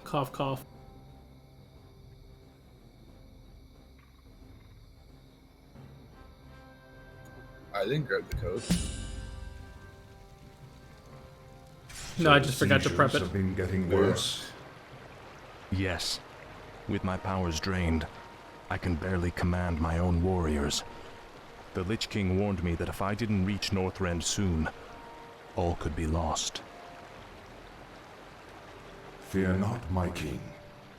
Cough, cough. I didn't grab the code. No, I just forgot to prep it. Have been getting worse. Yes. With my powers drained, I can barely command my own warriors. The Lich King warned me that if I didn't reach Northrend soon, all could be lost. Fear not, my king.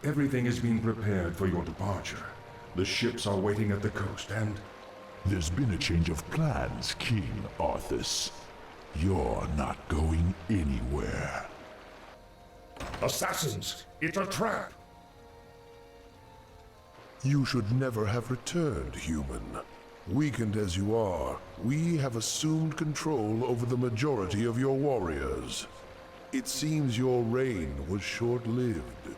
Everything has been prepared for your departure. The ships are waiting at the coast, and There's been a change of plans, King Arthas. You're not going anywhere. assassins! It's a trap! You should never have returned, human. Weakened as you are, we have assumed control over the majority of your warriors. It seems your reign was short-lived.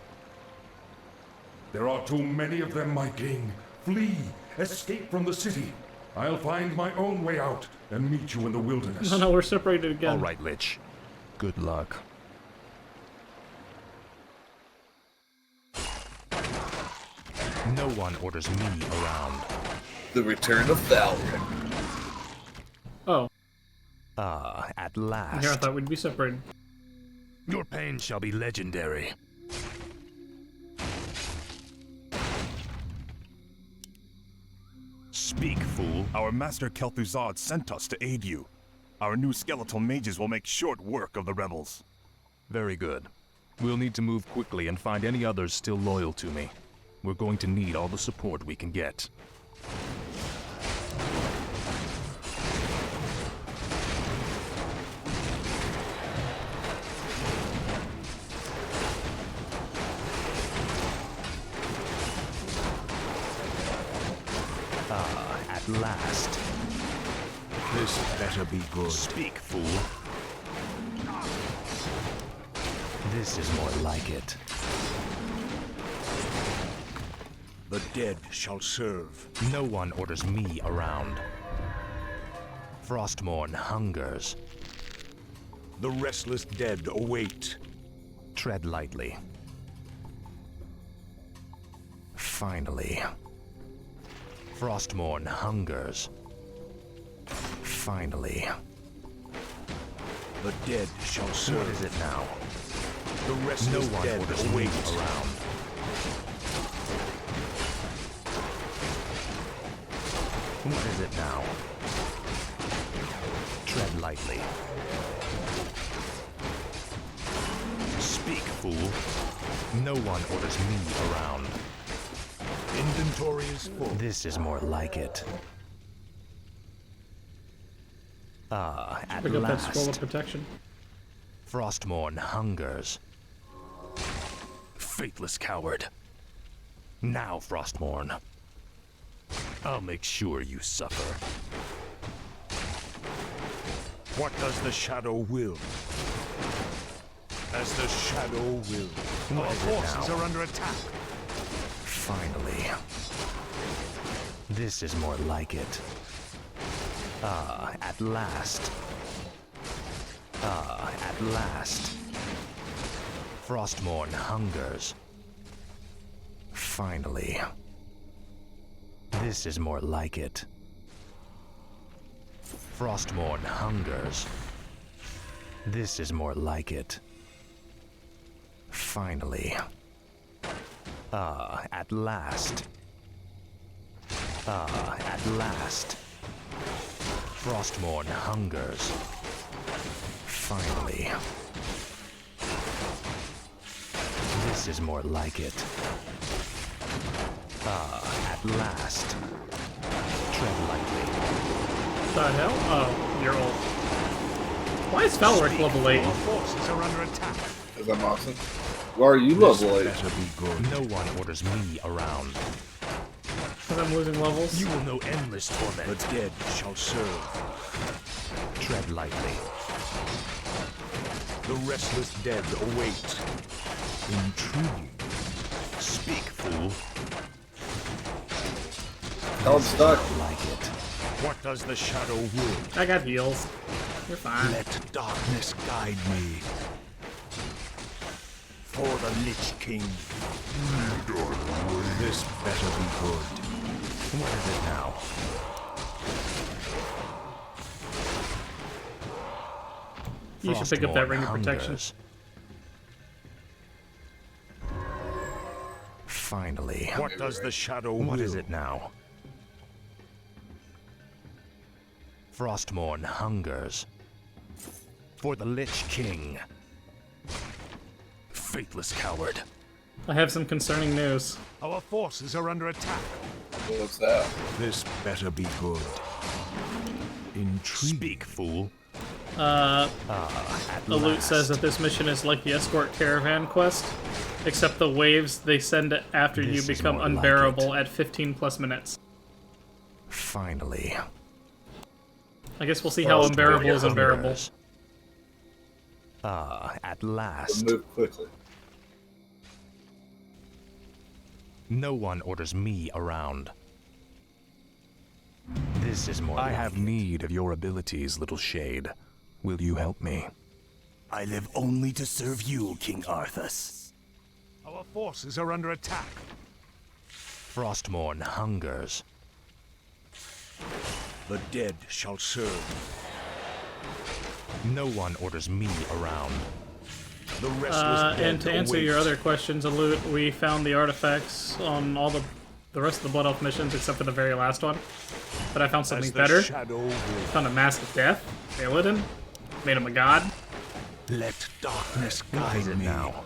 There are too many of them, my king. Flee! Escape from the city! I'll find my own way out and meet you in the wilderness. No, we're separated again. All right, Lich. Good luck. No one orders me around. The Return of Valor. Oh, At here I last. thought we'd be separated. Your pain shall be legendary. Speak, fool. Our master Kel'Thuzad sent us to aid you. Our new skeletal mages will make short work of the rebels. Very good. We'll need to move quickly and find any others still loyal to me. We're going to need all the support we can get. At last. This better be good. Speak, fool. This is more like it. The dead shall serve. No one orders me around. Frostmourne hungers. The restless dead await. Tread lightly. Finally. Frostmourne hungers. Finally. The dead shall What serve. is it now? The No restless one dead orders me await. around. What is it now? Tread lightly. Speak, fool. No one orders me around. Inventory is full. This is more like it. At Pick up that scroll of last. protection. Frostmourne hungers. Faithless coward. Now, Frostmourne. I'll make sure you suffer. What does the shadow will? As the shadow will. What Our is it forces now? are under attack. Finally. This is more like it. At last. At last. Frostmourne hungers. Finally. This is more like it. Frostmourne hungers. This is more like it. Finally. At last. At last. Frostmourne hungers. Finally. This is more like it. At last. Tread lightly. The hell? Oh, you're old. Why is Valoric level 8? Our forces are under attack. Is that awesome? Why are you level 8? Better be good. No one orders me around. Because I'm losing levels. You will know endless The torment. dead shall serve. Tread lightly. The restless dead await. Intriguing. Speak, fool. Hell, I'm stuck. Like it. What does the shadow will? I got heals. You're fine. Let darkness guide me. For the Lich King. This better be good. What is it now? You should pick up that Frostmourne ring of protection. hungers. Finally. What does the shadow What will? is it now? Frostmourne hungers. For the Lich King. Faithless coward. I have some concerning news. Our forces are under attack. What's that? This better be good. Intriguing. Speak, fool. The loot says that this mission is like the escort caravan quest, except the waves they send after you This is become more like unbearable it. at 15 plus minutes. Finally. I guess we'll see how unbearable is unbearable. At last. Move quickly. No one orders me around. This is more I have need of your abilities, little shade. Will you help me? I live only to serve you, King Arthas. Our forces are under attack. Frostmourne hungers. The dead shall serve. No one orders me around. The restless dead And to answer await. your other questions, Alute, we found the artifacts on all the rest of the Blood Elf missions except for the very last one. But I found something As the better. shadow will. Found a Mask of Death, Theoden, made him a god. Let darkness guide Is it me. now?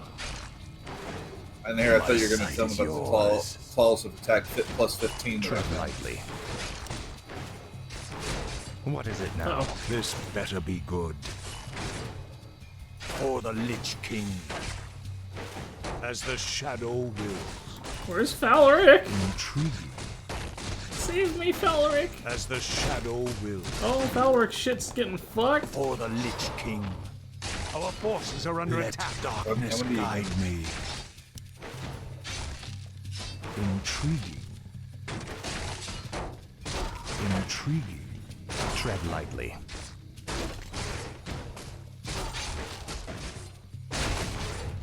And here I thought you were going sight to tell me is about the yours. claws of attack fit plus 15. that I Tread found. lightly. What is it now? Uh-oh. This better be good. For the Lich King. As the shadow wills. Where's Falric? Intriguing. Save me, Falric! As the shadow wills. Oh, Falric shit's getting fucked. For the Lich King. Our forces are under Let attack. darkness How many- guide me. Intriguing. Intriguing. Tread lightly.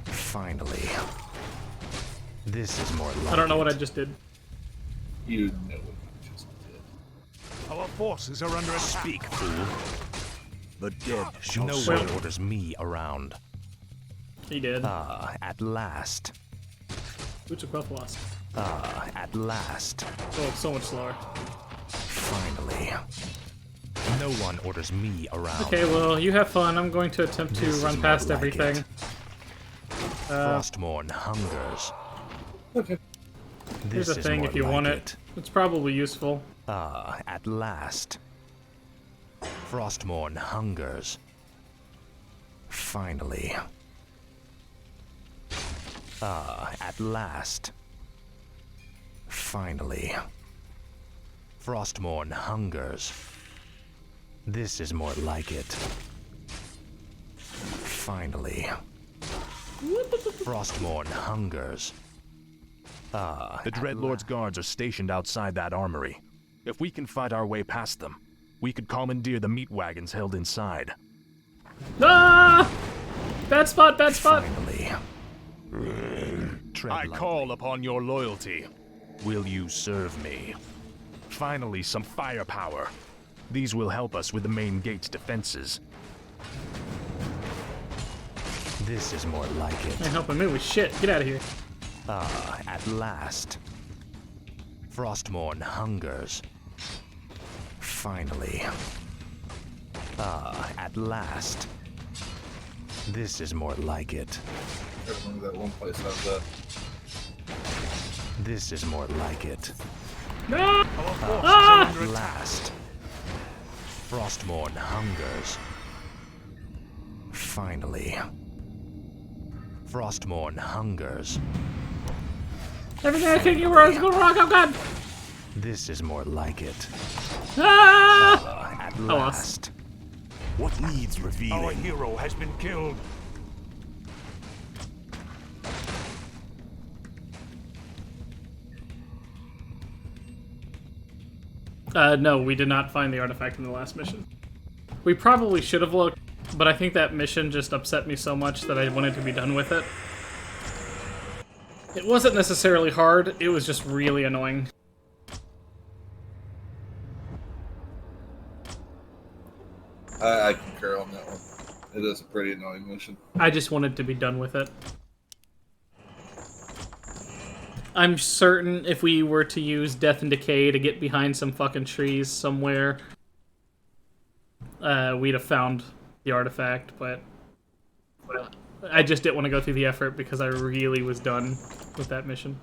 Finally. This is more like I don't know what I it. just did. You know what you just did. Our forces are under attack. Speak, fool. The dead shall No serve. one orders me around. He did. At last. Boots of Quel'Tha lost. At last. Oh, it's so much slower. Finally. No one orders me around. Okay, well, you have fun. I'm going to attempt to This is run more past like everything. it. Frostmourne hungers. Okay. Here's This a is thing more if you like want it. It's probably useful. At last. Frostmourne hungers. Finally. At last. Finally. Frostmourne hungers. This is more like it. Finally. Frostmourne hungers. The Dreadlord's guards are stationed outside that armory. If we can fight our way past them, we could commandeer the meat wagons held inside. Ah! Bad spot, bad spot! Finally. Tread I lightly. call upon your loyalty. Will you serve me? Finally, some firepower. These will help us with the main gate's defenses. This is more like it. Ain't helping me with shit. Get out of here. At last. Frostmourne hungers. Finally. At last. This is more like it. I remember that one place I was at. This is more like it. No! Our forces are Ah! under At attack. last. Frostmourne hungers. Finally. Frostmourne hungers. Everything I think you were is going wrong. Oh god! This is more like it. Ah! At I lost. last. What needs Our revealing? hero has been killed. No, we did not find the artifact in the last mission. We probably should have looked, but I think that mission just upset me so much that I wanted to be done with it. It wasn't necessarily hard, it was just really annoying. I concur on that one. It is a pretty annoying mission. I just wanted to be done with it. I'm certain if we were to use Death and Decay to get behind some fucking trees somewhere, we'd have found the artifact, but I just didn't want to go through the effort because I really was done with that mission.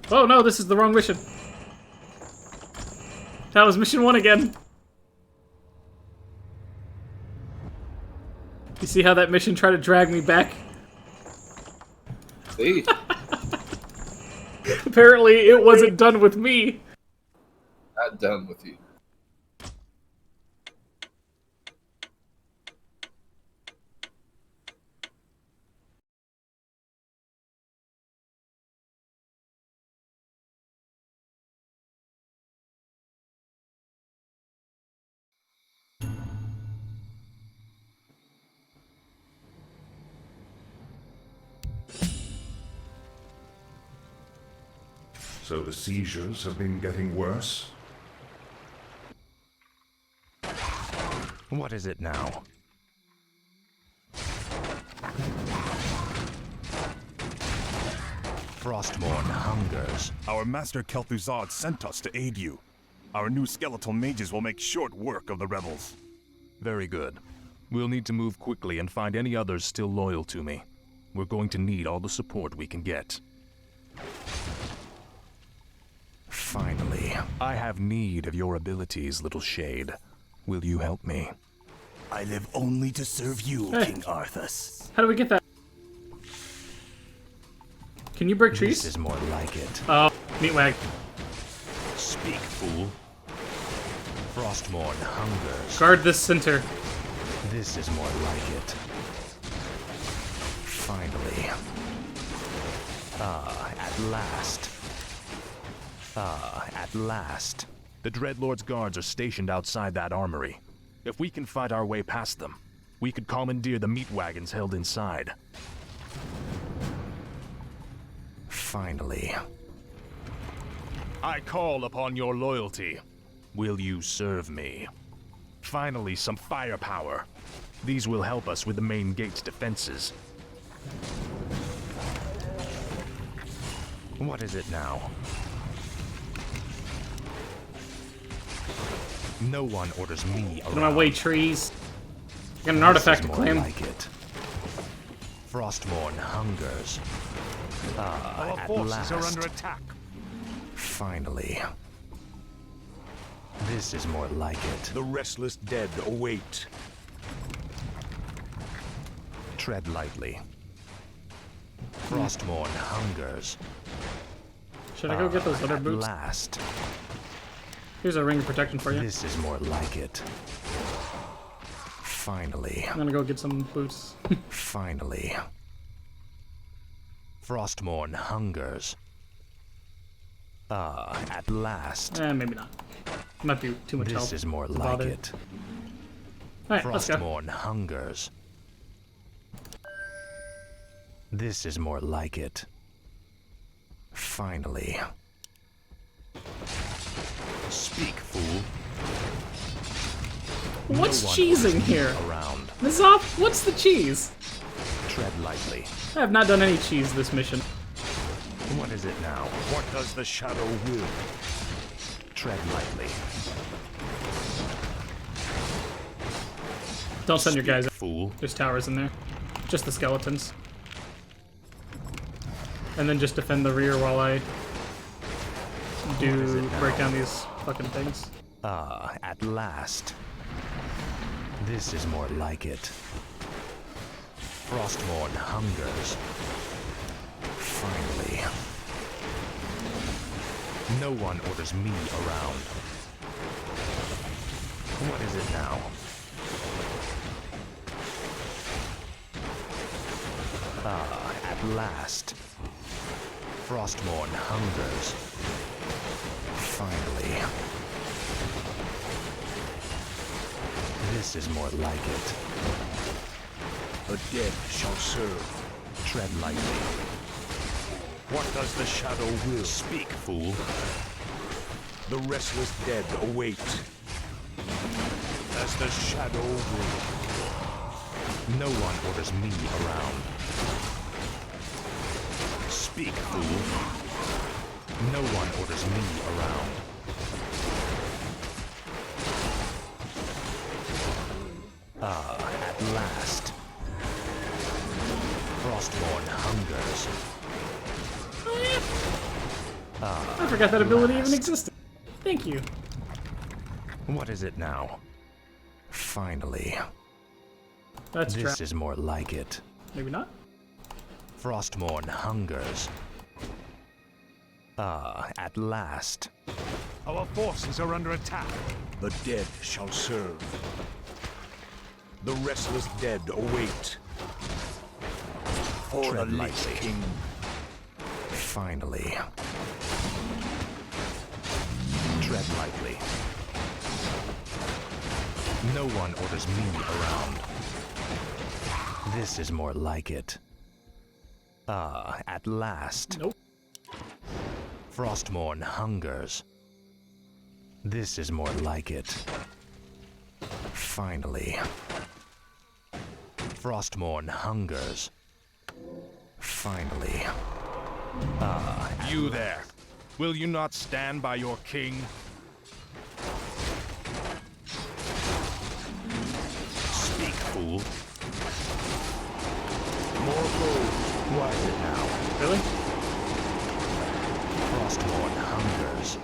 Oh no, this is the wrong mission. That was mission 1 again. You see how that mission tried to drag me back? See? Apparently it wasn't done with me. Not done with you. So the seizures have been getting worse? What is it now? Frostmourne hungers. Our Master Kel'Thuzad sent us to aid you. Our new skeletal mages will make short work of the rebels. Very good. We'll need to move quickly and find any others still loyal to me. We're going to need all the support we can get. Finally, I have need of your abilities, little shade. Will you help me? I live only to serve you, Hey. King Arthas. How do we get that? Can you break trees? This is more like it. Oh, meatwag. Speak, fool. Frostmourne hungers. Guard this center. This is more like it. Finally. At last. At last. The Dreadlord's guards are stationed outside that armory. If we can fight our way past them, we could commandeer the meat wagons held inside. Finally. I call upon your loyalty. Will you serve me? Finally, some firepower. These will help us with the main gate's defenses. What is it now? No one orders me Get out of around. my way, trees. Got an artifact to This is more claim. like it. Frostmourne hungers. Our at forces last. are under attack. Finally. This is more like it. The restless dead await. Tread lightly. Frostmourne hungers. Should I go get those other At boots? last. Here's a ring of protection for you. This is more like it. Finally. I'm gonna go get some boots. Finally. Frostmourne hungers. At last. Maybe not. Might be too much This health is more to like bother. it. Alright, let's go. Frostmourne hungers. This is more like it. Finally. Speak, fool. What's No one cheese in orders me here? Around. Nazop, what's the cheese? Tread lightly. I have not done any cheese this mission. What is it now? What does the shadow will? Tread lightly. Don't send your guys out. Fool. There's towers in there. Just the skeletons. And then just defend the rear while I do break down these fucking things. At last. This is more like it. Frostmourne hungers. Finally. No one orders me around. What is it now? At last. Frostmourne hungers. Finally. This is more like it. The dead shall serve. Tread lightly. What does the shadow will? Speak, fool. The restless dead await. As the shadow will. No one orders me around. Speak, fool. No one orders me around. At last. Frostborn hungers. I forgot that ability even existed. Thank you. What is it now? Finally. That's This trash. is more like it. Maybe not. Frostborn hungers. At last. Our forces are under attack. The dead shall serve. The restless dead await. For Tread the Lich lightly. King. Finally. Tread lightly. No one orders me around. This is more like it. At last. Nope. Frostborn hungers. This is more like it. Finally. Frostborn hungers. Finally. You there. Will you not stand by your king? Speak, fool. More gold. What is it now? Really? Frostborn hungers.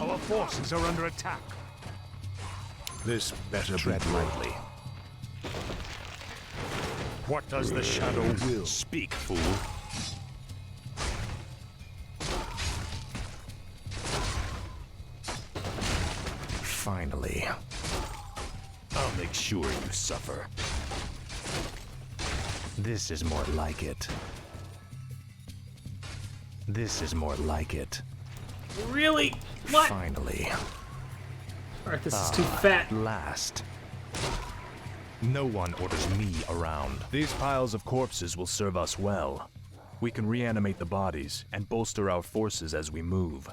Our forces are under attack. This better Tread be good. lightly. What does the shadow will? Speak, fool. Finally. I'll make sure you suffer. This is more like it. This is more like it. Really? What? Finally. Alright, this is too fat. At last. No one orders me around. These piles of corpses will serve us well. We can reanimate the bodies and bolster our forces as we move.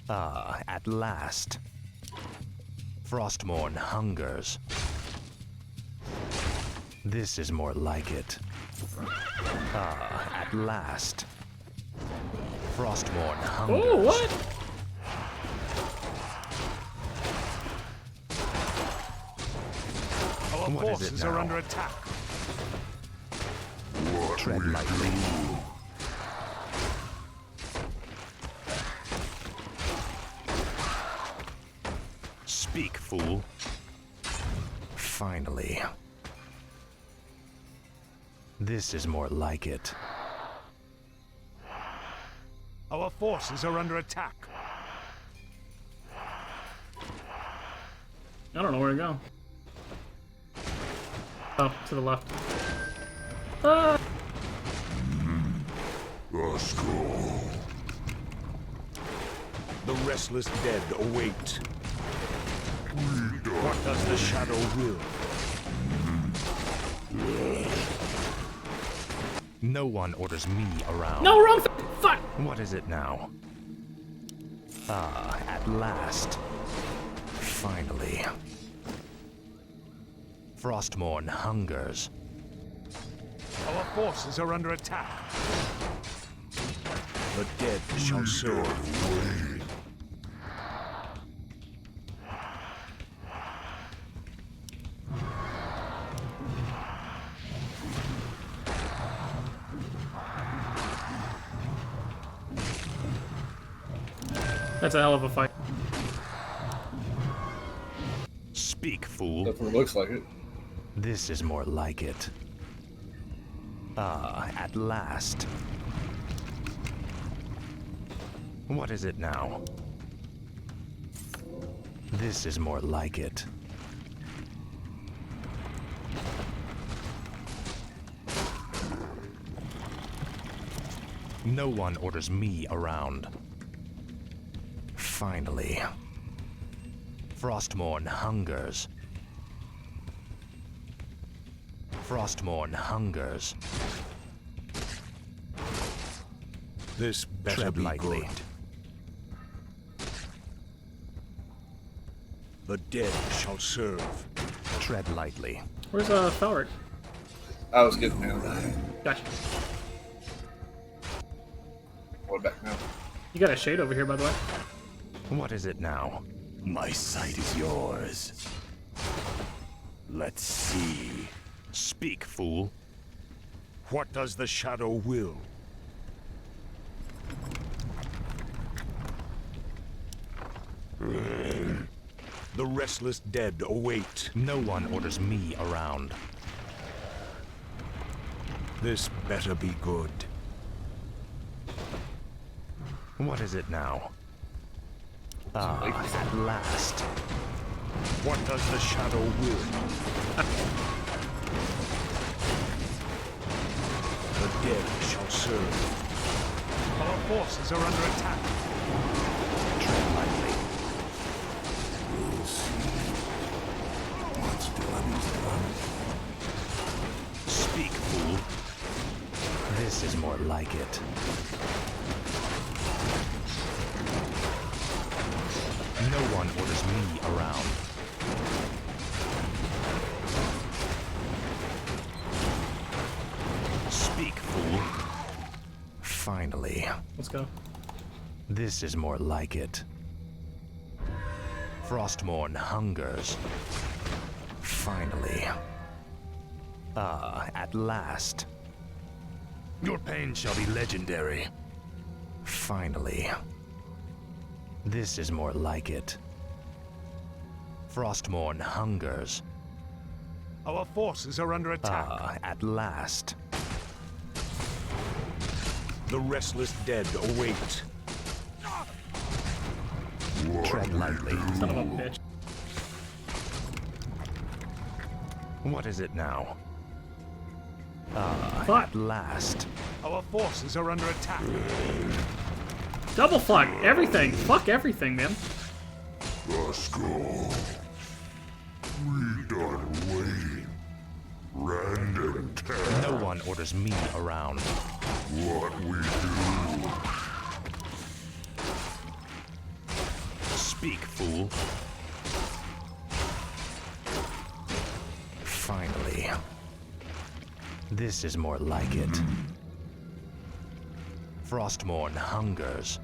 At last. Frostborn hungers. This is more like it. At last. Frostborn hungers. Oh, what? Our What is it forces are now? under attack. Tread lightly. Speak, fool. Finally. This is more like it. Our forces are under attack. I don't know where to go. Oh, to the left. Ah! The scroll. The restless dead await. What does the shadow will? No one orders me around. No, wrong fuck! What is it now? At last. Finally. Frostborn hungers. Our forces are under attack. The dead shall serve. That's a hell of a fight. Speak, fool. Definitely looks like it. This is more like it. At last. What is it now? This is more like it. No one orders me around. Finally. Frostmourne hungers. Frostmourne hungers. This better Tread be lightly. good. The dead shall serve. Tread lightly. Where's Felric? I was getting there. Gotcha. Going back now. You got a shade over here, by the way. What is it now? My sight is yours. Let's see. Speak, fool. What does the shadow will? The restless dead await. No one orders me around. This better be good. What is it now? Ah, at last. What does the shadow will? The dead shall serve. Our forces are under attack. Tread lightly. We'll see. What's done is done. Speak, fool. This is more like it. No one orders me around. Speak, fool. Finally. Let's go. This is more like it. Frostmourne hungers. Finally. Ah, at last. Your pain shall be legendary. Finally. This is more like it. Frostmourne hungers. Our forces are under attack. Ah, at last. The restless dead await. Tread lightly. Son of a bitch. What is it now? Ah, Fuck. at last. Our forces are under attack. Double fuck everything. Fuck everything, man. The skull. We done waiting. Random tag. No one orders me around. What we do. Speak, fool. Finally. This is more like it. Frostmourne hungers.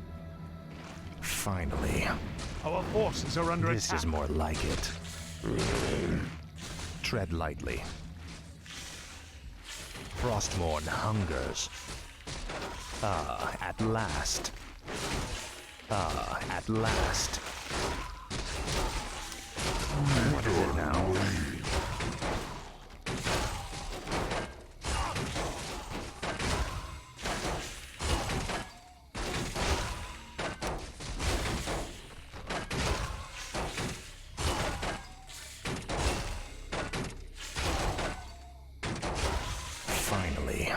Finally. Our forces are under This attack. is more like it. Tread lightly. Frostmourne hungers. Ah, at last. Ah, at last. What is it now? Finally.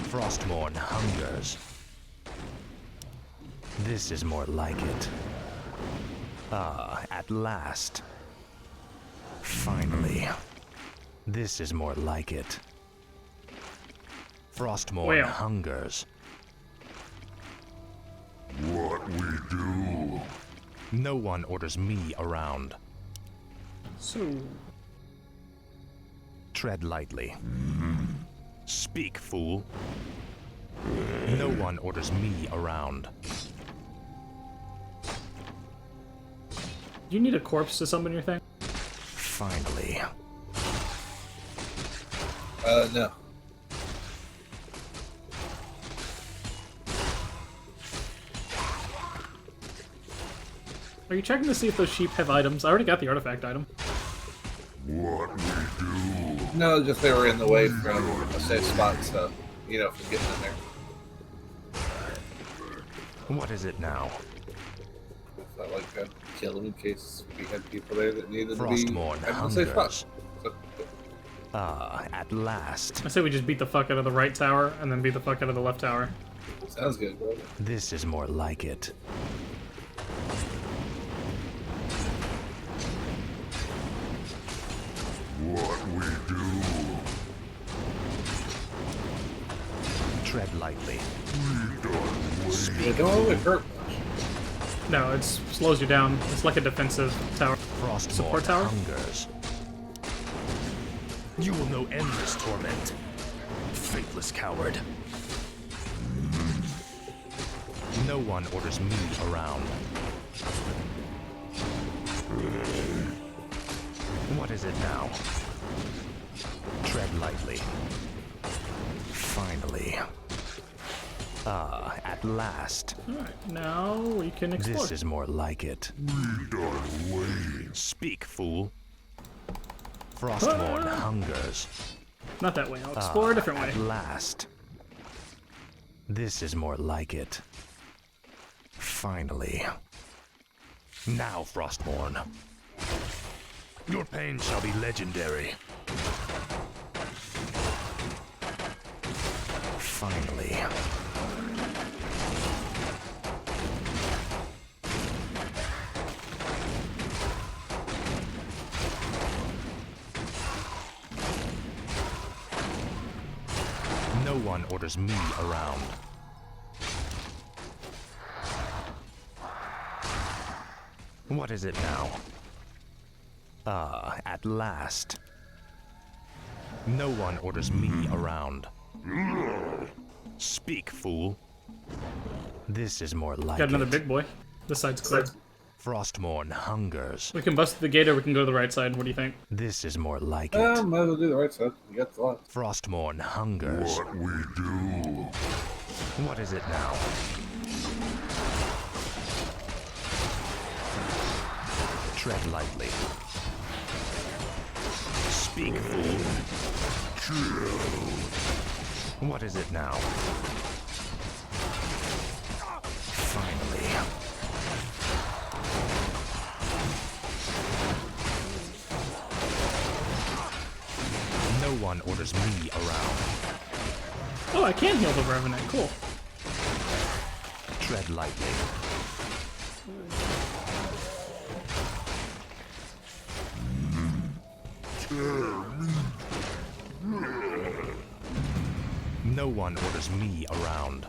Frostmourne hungers. This is more like it. Ah, at last. Finally. This is more like it. Frostmourne Well. hungers. What we do. No one orders me around. So, Tread lightly. Speak, fool. No one orders me around. do you need a corpse to summon your thing? Finally. No. Are you checking to see if those sheep have items? I already got the artifact item. What we do. No, just they were in the way from a safe spot, so, you know, from getting in there. What is it now? I felt like I'd kill them in case we had people there that needed to be Frostmourne at the safe spot. hungers. So, Ah, at last. I say we just beat the fuck out of the right tower and then beat the fuck out of the left tower. sounds good, bro. This is more like it. Tread lightly. They don't really hurt much. No, it slows you down. It's like a defensive tower. Frostborn Support tower? hungers. You will know endless torment. Faithless coward. No one orders me around. What is it now? Tread lightly. Finally. Ah, at last. Alright, now we can explore. This is more like it. Speak, fool. Frostborn hungers. Not that way. I'll explore a different way. At last. This is more like it. Finally. Now, Frostborn. Your pain shall be legendary. Finally. No one orders me around. What is it now? Ah, at last. No one orders me around. Speak, fool. This is more like Got another it. big boy. This side's clear. Frostborn hungers. We can bust the gate or we can go to the right side. What do you think? This is more like it. Might as well do the right side. You got the left. Frostborn hungers. What we do. What is it now? Tread lightly. Speak, fool. What is it now? Finally. No one orders me around. Oh, I can heal the Revenant. Cool. Tread lightly. No one orders me around.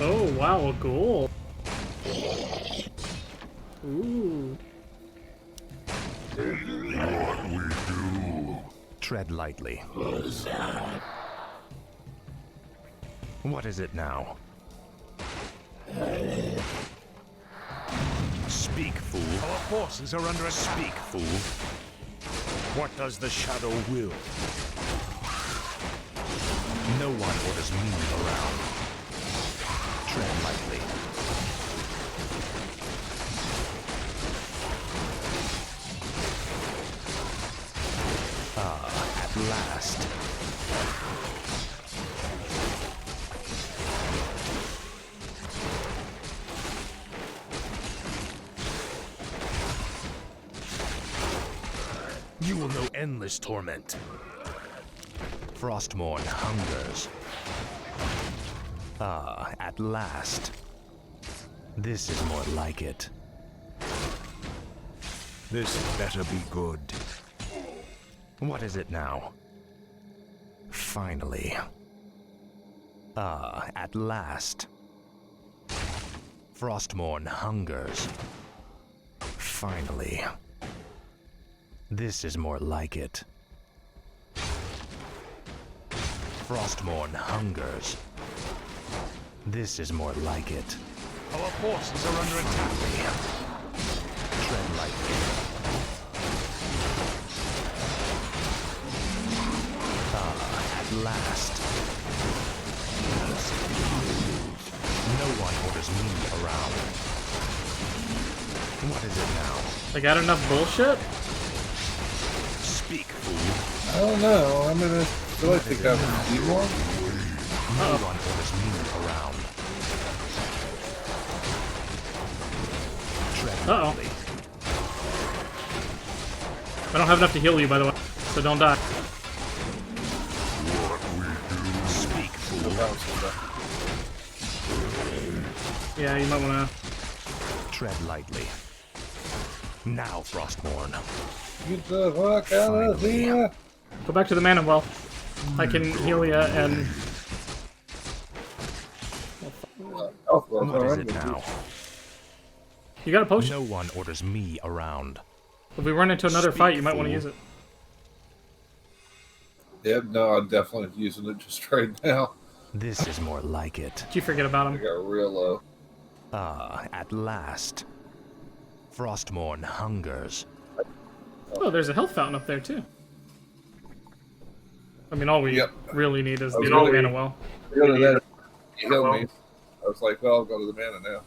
Oh, wow, a ghoul. Ooh. What we do. Tread lightly. What is it now? Speak, fool. Our forces are under attack. Speak, fool. What does the shadow will? No one orders me around. Tread lightly. Ah, at last. You will know endless torment. Frostborn hungers. Ah, at last. This is more like it. This better be good. What is it now? Finally. Ah, at last. Frostborn hungers. Finally. This is more like it. Frostborn hungers. This is more like it. Our forces are under attack. Tread lightly. Ah, at last. No one orders me around. What is it now? I got enough bullshit? Speak, fool. I don't know. I'm gonna still think I would need one. No one orders me around. Tread Uh-oh. lightly. I don't have enough to heal you, by the way, so don't die. Speak, fool. Yeah, you might wanna... Tread lightly. Now, Frostborn. Get the fuck out of here. Go back to the mana well. I can heal you and Oh, well, What is alright, it now? You got a potion. No one orders me around. If we run into another fight, you might want to fool. use it. Yeah, no, I'm definitely using it just right now. This is more like it. Did you forget about I him? got real low. Ah, at last. Frostmourne hungers. Oh, there's a health fountain up there too. I mean, all we Yep. really need is I was the really- mana well. Go to that. You healed me. I was like, well, I'll go to the mana now.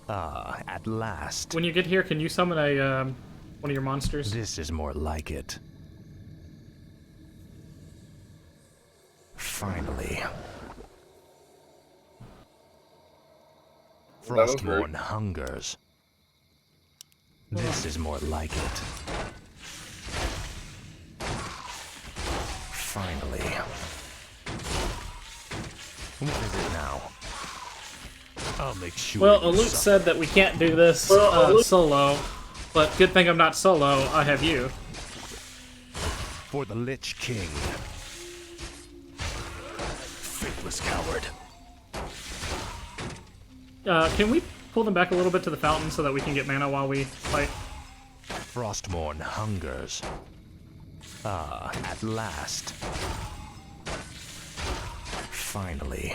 Ah, at last. When you get here, can you summon a one of your monsters? This is more like it. Finally. Well, that was Frostmourne hungers. This is more like it. Finally. What is it now? I'll make sure. Well, you Alute suffer. said that we can't do this solo, but good thing I'm not solo. I have you. For the Lich King. Faithless coward. Can we pull them back a little bit to the fountain so that we can get mana while we fight? Frostmourne hungers. Ah, at last. Finally.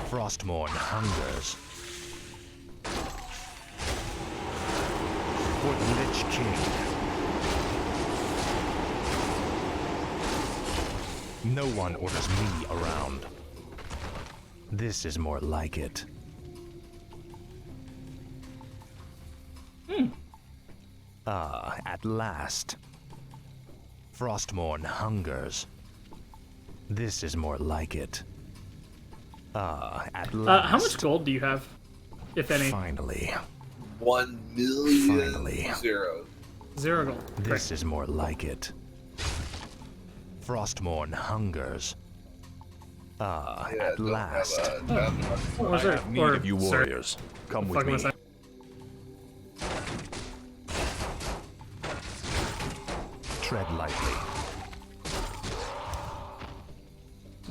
Frostmourne hungers. For the Lich King. No one orders me around. This is more like it. Ah, at last. Frostmourne hungers. This is more like it. Ah, at last. How much gold do you have, if any? Finally. 1,000,000 Finally. zeros. 0 gold. This is more like it. Frostmourne hungers. Ah, Yeah, at don't last. Have, down to my- What was there? Need Or, of you sir, warriors. Come fuck with am I me. saying? Tread lightly.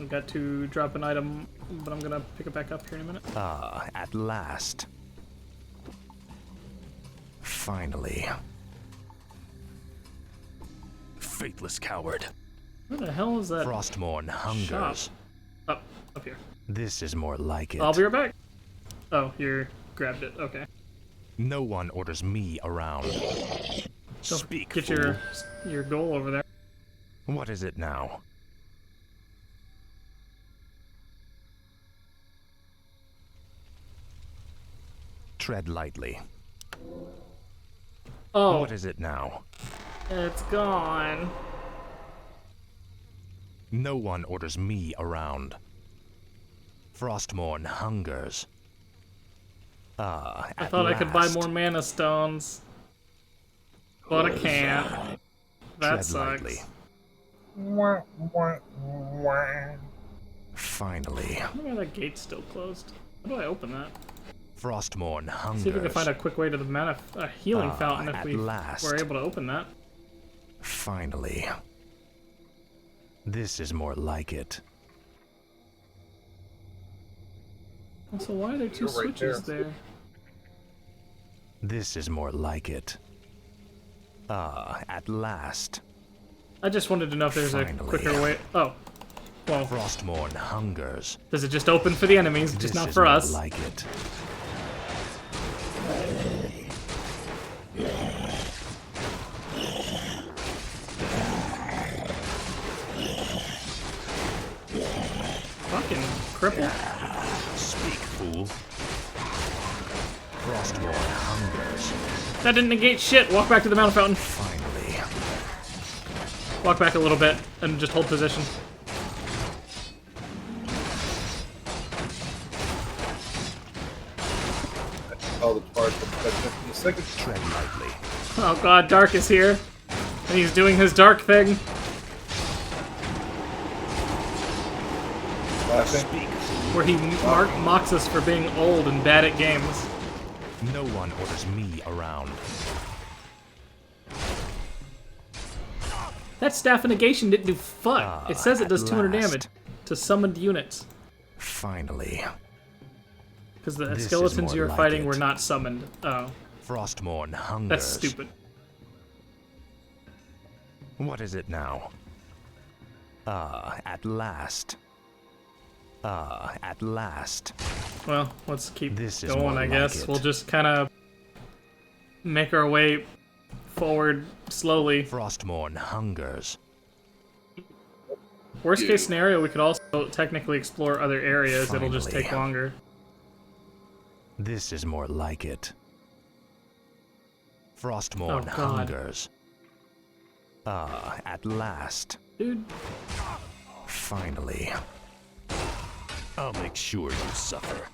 I've got to drop an item, but I'm gonna pick it back up here in a minute. Ah, at last. Finally. Faithless coward. Where the hell is that? Frostmourne hungers. Up here. This is more like it. I'll be right back. Oh, you grabbed it. Okay. No one orders me around. Don't Speak, get fool. your goal over there. What is it now? Tread lightly. Oh, What is it now? it's gone. No one orders me around. Frostmourne hungers. Ah, I at thought I could buy last. more mana stones, but I can't. That Tread sucks. lightly. Finally. I wonder why that gate's still closed. How do I open that? Frostmourne hungers. See if we can find a quick way to the mana healing Ah, fountain if at we last. were able to open that. Finally. This is more like it. Also, why are there two You're right switches there? This is more like it. Ah, at last. I just wanted to know if there's a Finally. quicker way. Oh, well, Frostmourne hungers. does it just open for the enemies, This just not is for more us? like it. Fucking cripple. Speak, fool. Frostmourne hungers. That didn't negate shit. Walk back to the mana fountain. Finally. Walk back a little bit and just hold position. All the parts of the second. Tread lightly. Oh god, Dark is here. And he's doing his dark thing. Laughing. Speak, fool. Where he mocks us for being old and bad at games. No one orders me around. That staff of negation didn't do fuck. It says it does at 200 last. damage to summoned units. Finally. Because the This is skeletons more you were like fighting it. were not summoned. Oh, Frostmourne hungers. that's stupid. What is it now? At last. At last. Well, let's keep This is going, more I like guess. it. We'll just kind of make our way forward slowly. Frostmourne hungers. Worst case scenario, we could also technically explore other areas. It'll just take Finally. longer. This is more like it. Frostmourne Oh, God. hungers. At last. Dude, Finally. I'll make sure you suffer.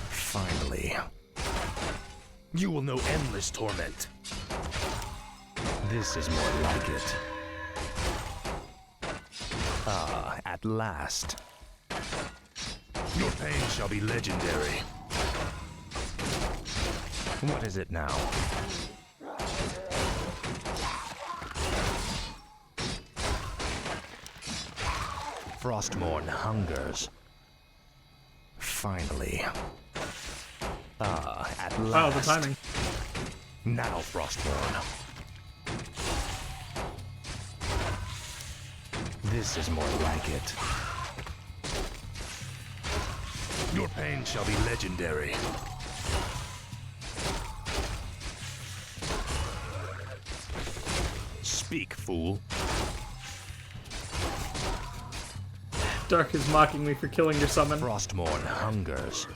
Finally. You will know endless torment. This is more like it. At last. Your pain shall be legendary. What is it now? Frostmourne hungers. Finally. At last. wow, the timing. Now, Frostmourne. This is more like it. Your pain shall be legendary. Speak, fool. Dark is mocking me for killing your summon. Frostmourne hungers.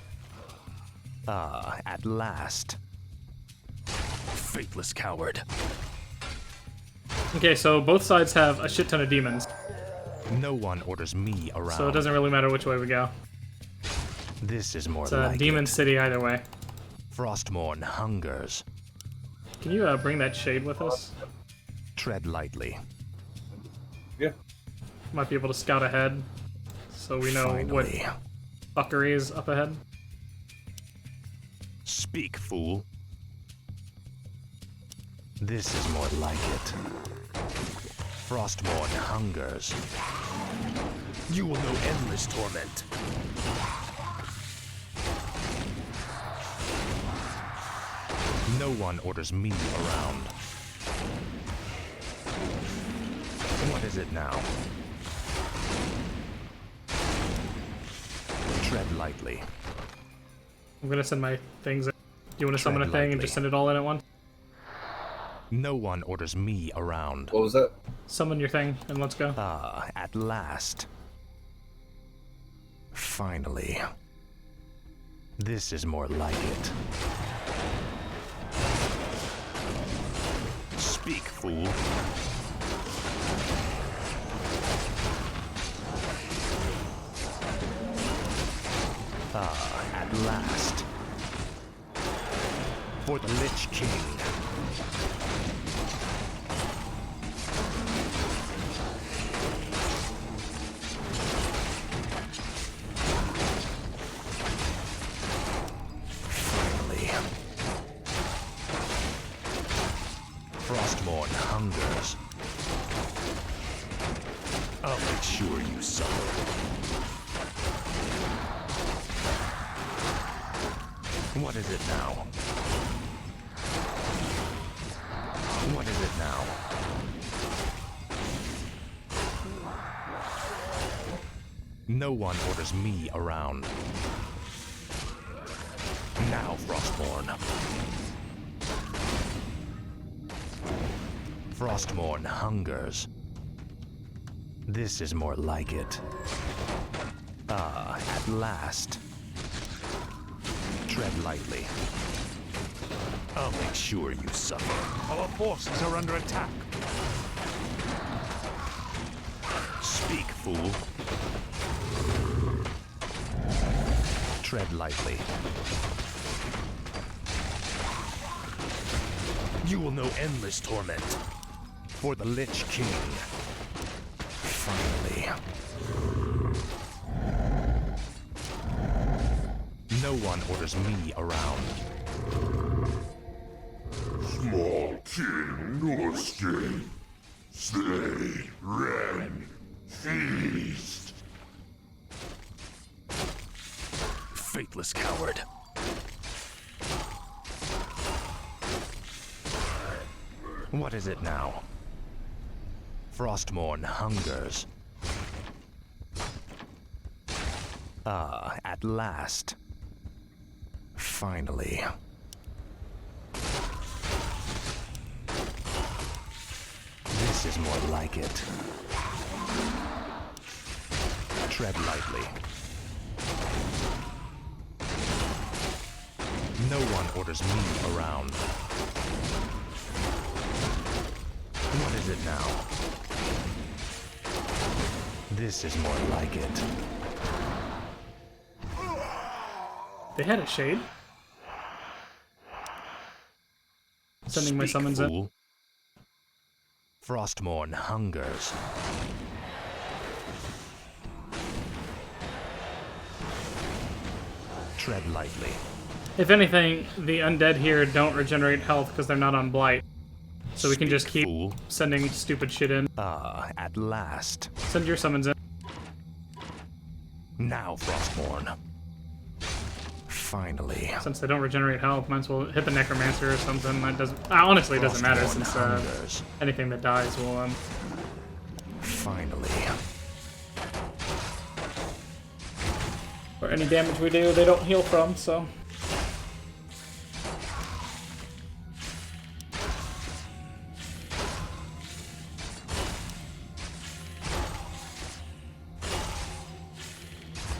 At last. Faithless coward. Okay, so both sides have a shit ton of demons, No one orders me around. so it doesn't really matter which way we go. This is more It's a like demon it. city either way. Frostmourne hungers. Can you bring that shade with us? Tread lightly. Yeah. Might be able to scout ahead, so we know what Finally. fuckery is up ahead. Speak, fool. This is more like it. Frostmourne hungers. You will know endless torment. No one orders me around. What is it now? Tread lightly. I'm gonna send my things in. Do you want to summon a Tread thing and lightly. just send it all in at once? No one orders me around. What was that? Summon your thing and let's go. At last. Finally. This is more like it. Speak, fool. At last. For the Lich King. Finally. Frostmourne hungers. I'll make sure you suffer. What is it now? What is it now? No one orders me around. Now, Frostmourne. Frostmourne hungers. This is more like it. At last. Tread lightly. I'll make sure you suffer. Our forces are under attack. Speak, fool. Tread lightly. You will know endless torment. For the Lich King. Finally. No one orders me around. Small king, no escape. Stay, Ren. Fear What is it now? Frostmourne hungers. Ah, at last. Finally. This is more like it. Tread lightly. No one orders me around. What is it now? This is more like it. They had a shade. Sending my summons in. Frostmourne hungers. Tread lightly. If anything, the undead here don't regenerate health because they're not on blight. So we can just keep sending stupid shit in. Ah, at last. Send your summons in. Now, Frostmourne. Finally. Since they don't regenerate health, might as well hit the necromancer or something. That doesn't. Honestly, it doesn't matter since anything that dies will. Finally. Or any damage we do, they don't heal from. So.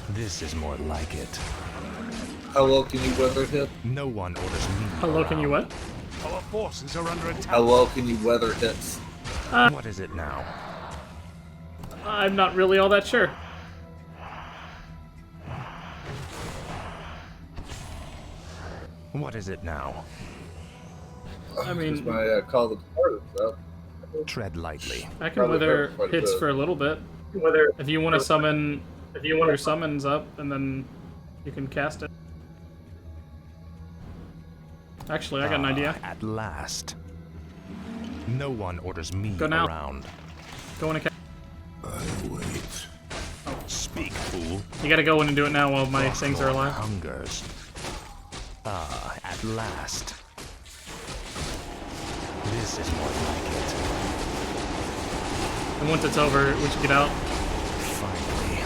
This is more like it. How low can you weather hit? No one orders me. How low can you what? Our forces are under attack. How low can you weather hits? What is it now? I'm not really all that sure. What is it now? I mean, my call the departed up. Tread lightly. I can weather hits for a little bit. If you want to summon, if you want your summons up, and then you can cast it. Actually, I got an idea. At last. No one orders me Go now. around. Go in and cast. I wait. Speak, fool. You gotta go in and do it now while my things are alive. Hungers. Ah, at last. This is more like it. And once it's over, we should get out. Finally.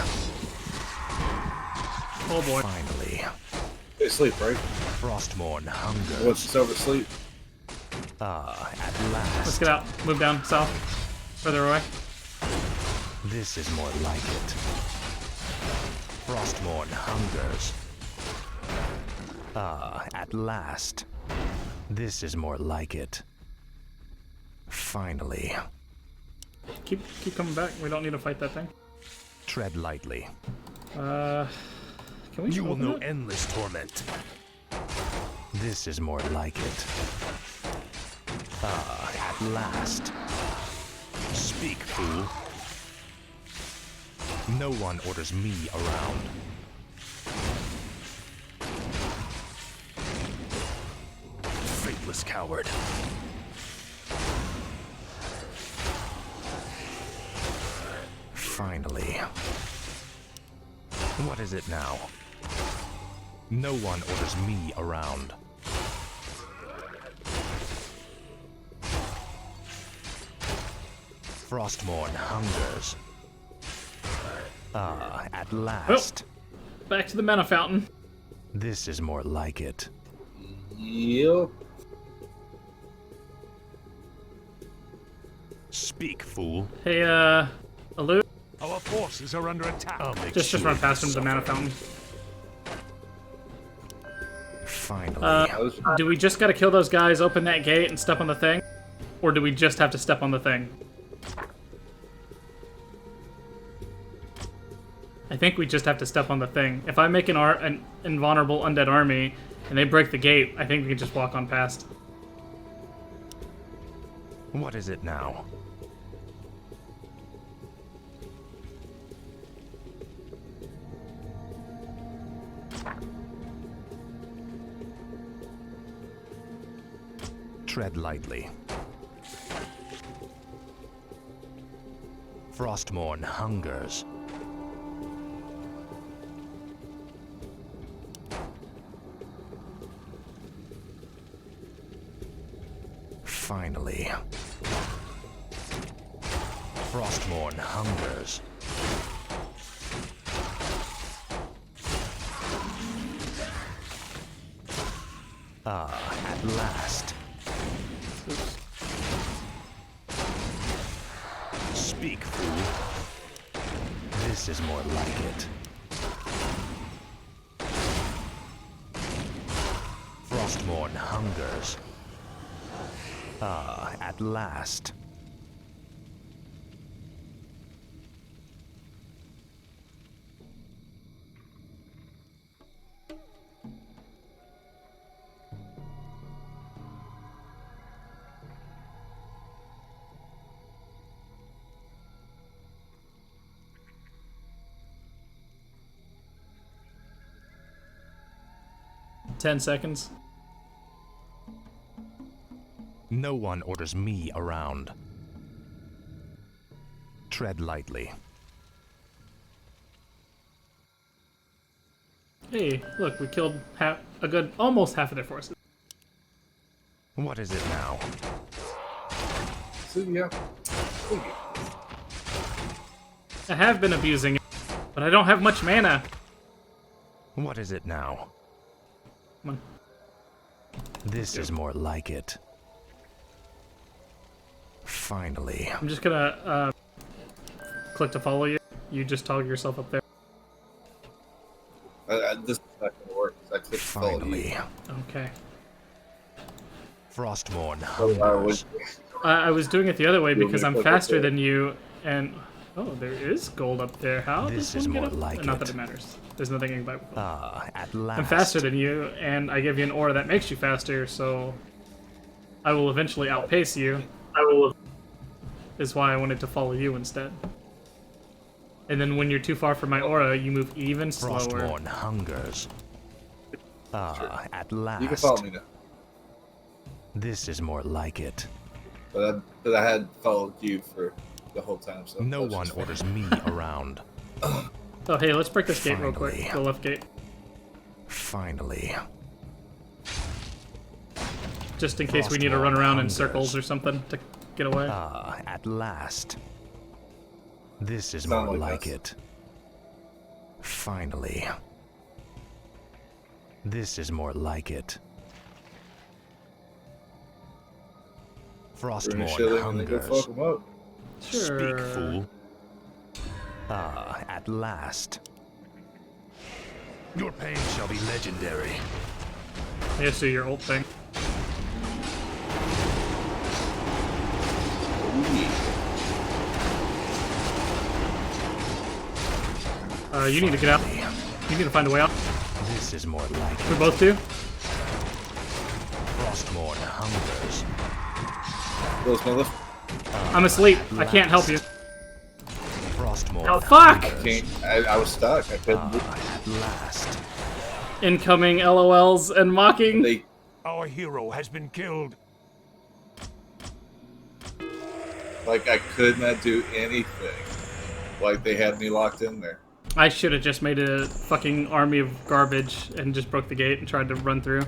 Oh boy. Finally. They sleep, right? Frostmourne hungers. Once it's over, sleep. Ah, at last. Let's get out. Move down, south. Further away. This is more like it. Frostmourne hungers. Ah, at last. This is more like it. Finally. Keep coming back. We don't need to fight that thing. Tread lightly. Can we? You will open know it? endless torment. This is more like it. Ah, at last. Speak, fool. No one orders me around. Faithless coward. Finally. What is it now? No one orders me around. Frostmourne hungers. Ah, at last. Oh, back to the mana fountain. This is more like it. Yep. Speak, fool. Hey, Alou, Our forces are under attack. just run past him to the mana fountain. Finally. Do we just gotta kill those guys, open that gate, and step on the thing? Or do we just have to step on the thing? I think we just have to step on the thing. If I make an invulnerable undead army, and they break the gate, I think we can just walk on past. What is it now? Tread lightly. Frostmourne hungers. Finally. Frostmourne hungers. At last. Speak, fool. This is more like it. Frostmourne hungers. At last. Ten seconds. No one orders me around. Tread lightly. Hey, look, we killed almost half of their forces. What is it now? So, yeah. I have been abusing it, but I don't have much mana. What is it now? Come on. This is more like it. Finally. I'm just gonna click to follow you. You just toggle yourself up there. This is not gonna work. I clicked follow you. Finally. Okay. Frostmourne Oh, hungers. I was doing it the other way You want because me to I'm click up faster there? than you, and oh, there is gold up there. How This does is one get more up? like Not it. that it matters. There's nothing I can buy with gold. At last. I'm faster than you, and I give you an aura that makes you faster, so I will eventually outpace you. Is why I wanted to follow you instead. And then when you're too far from my aura, you move even slower. Frostmourne hungers. At last. You can follow me now. This is more like it. But I had followed you for the whole time, so No that's one just fine. orders me around. Oh, hey, let's break this gate real quick. Finally. The left gate. Finally. Just in case we need to run around in Hungers. circles or something to get away. At last. This is Sound more like like us. it. Finally. This is more like it. We're gonna Frostmourne show them and then go hungers. fuck them up. Sure. Speak, fool. At last. Your pain shall be legendary. I guess do your ult thing. You need to get out. You need to find a way out. This is more like We it. both do. Frostmourne hungers. Those mother I'm asleep. I can't help you. Frostmourne Oh, fuck! can't. I was stuck. I couldn't. at last. Incoming LOLs and mocking. They Our hero has been killed. I could not do anything. Like they had me locked in there. I should have just made a fucking army of garbage and just broke the gate and tried to run through.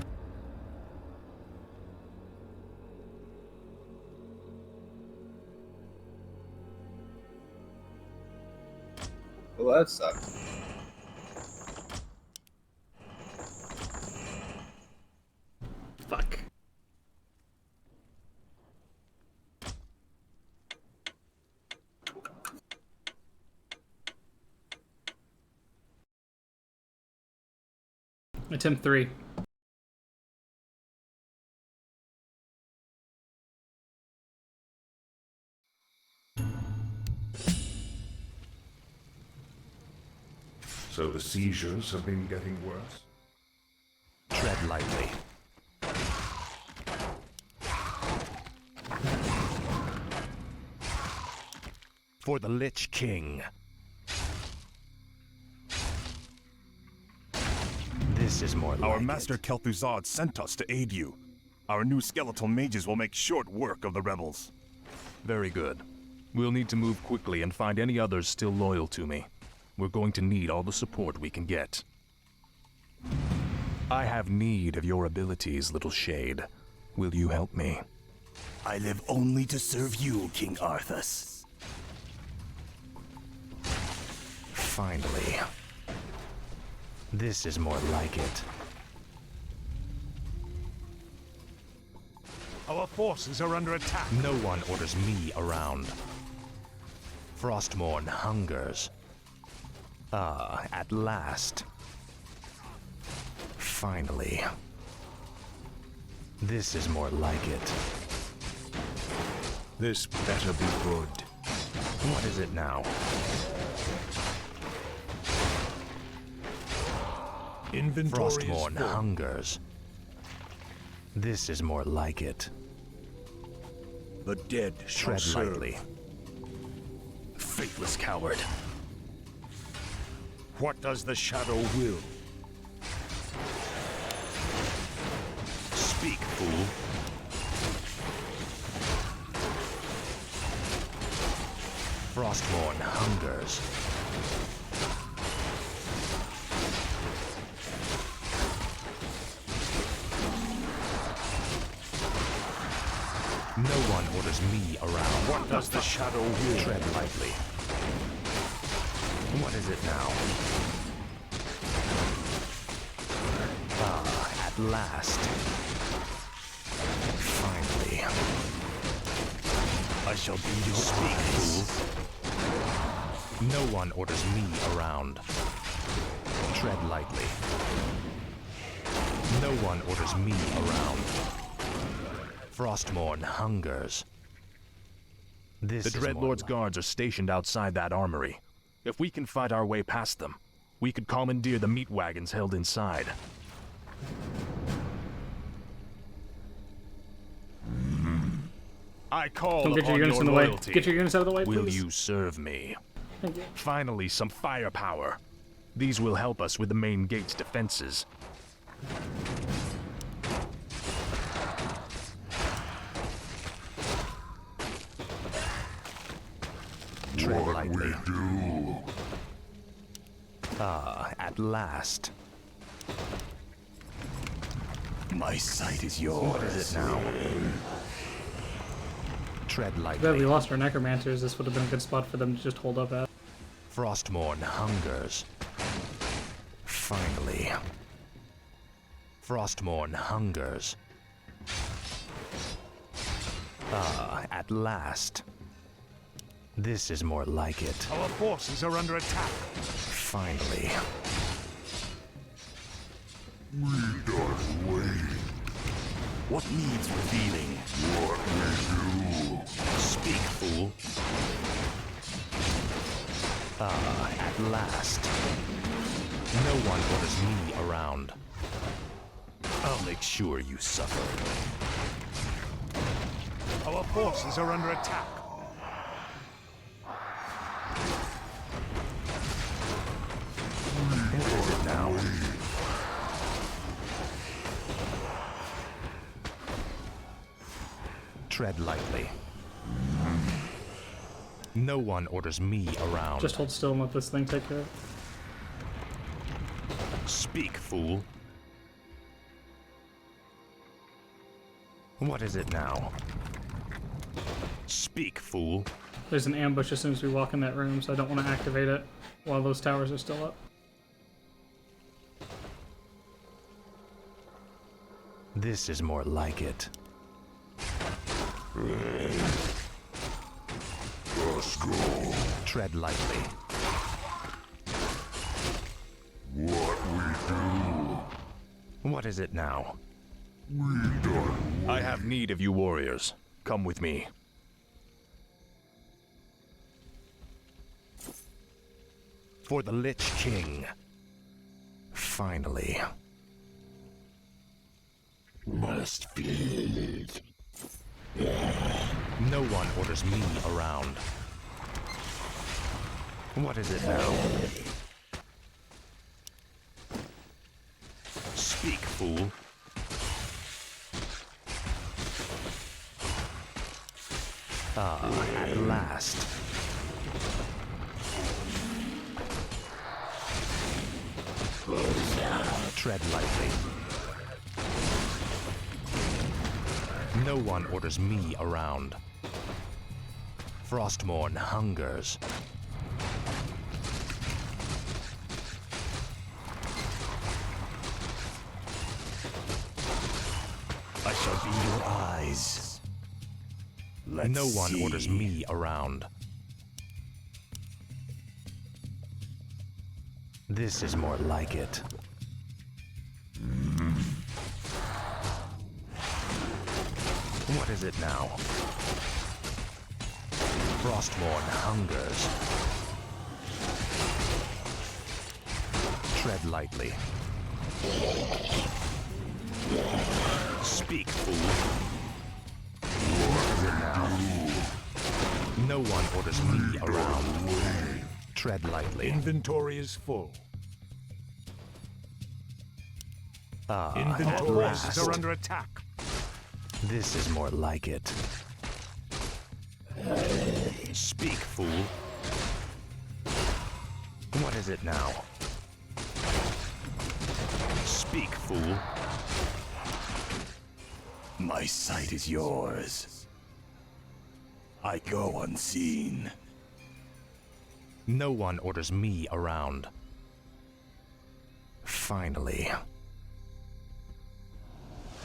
Well, that sucks. Fuck. Attempt 3. So the seizures have been getting worse? Tread lightly. For the Lich King. This is more like Our it. master Kel'Thuzad sent us to aid you. Our new skeletal mages will make short work of the rebels. Very good. We'll need to move quickly and find any others still loyal to me. We're going to need all the support we can get. I have need of your abilities, little shade. Will you help me? I live only to serve you, King Arthas. Finally. This is more like it. Our forces are under attack. No one orders me around. Frostmourne hungers. Ah, at last. Finally. This is more like it. This better be good. What is it now? Inventory Frostmourne is full. hungers. This is more like it. The dead shall Tread serve. lightly. Faithless coward. What does the shadow will? Speak, fool. Frostmourne hungers. No one orders me around. What does the shadow will? Tread lightly. What is it now? Ah, at last. Finally. I shall be your speak, fool. No one orders me around. Tread lightly. No one orders me around. Frostmourne hungers. The Dreadlord's guards are stationed outside that armory. If we can fight our way past them, we could commandeer the meat wagons held inside. I call Don't get your upon units your in the way. loyalty. Get your units out of the way, Will please. you serve me? Thank you. Finally, some firepower. These will help us with the main gate's defenses. Tread lightly. Do. Ah, at last. My sight is yours. What is it now? Tread Glad we lightly. lost our necromancers. This would have been a good spot for them to just hold up at. Frostmourne hungers. Finally. Frostmourne hungers. Ah, at last. This is more like it. Our forces are under attack. Finally. We don't wait. What needs revealing? What we do. Speak, fool. Ah, at last. No one orders me around. I'll make sure you suffer. Our forces are under attack. What is it now? Tread lightly. No one orders me around. Just hold still and let this thing take care of it. Speak, fool. What is it now? Speak, fool. There's an ambush as soon as we walk in that room, so I don't want to activate it while those towers are still up. This is more like it. Let's go. Tread lightly. What we do. What is it now? We don't I have need of you warriors. Come with me. For the Lich King. Finally. must feed. No one orders me around. What is it now? Speak, fool. Ah, at last. Tread lightly. No one orders me around. Frostmourne hungers. I shall be your eyes. Let's No one see. orders me around. This is more like it. What is it now? Frostmourne hungers. Tread lightly. Speak, fool. What is it now? No one orders me around. Tread lightly. Inventory is full. At Inventories last. are under attack. This is more like it. Speak, fool. What is it now? Speak, fool. My sight is yours. I go unseen. No one orders me around. Finally.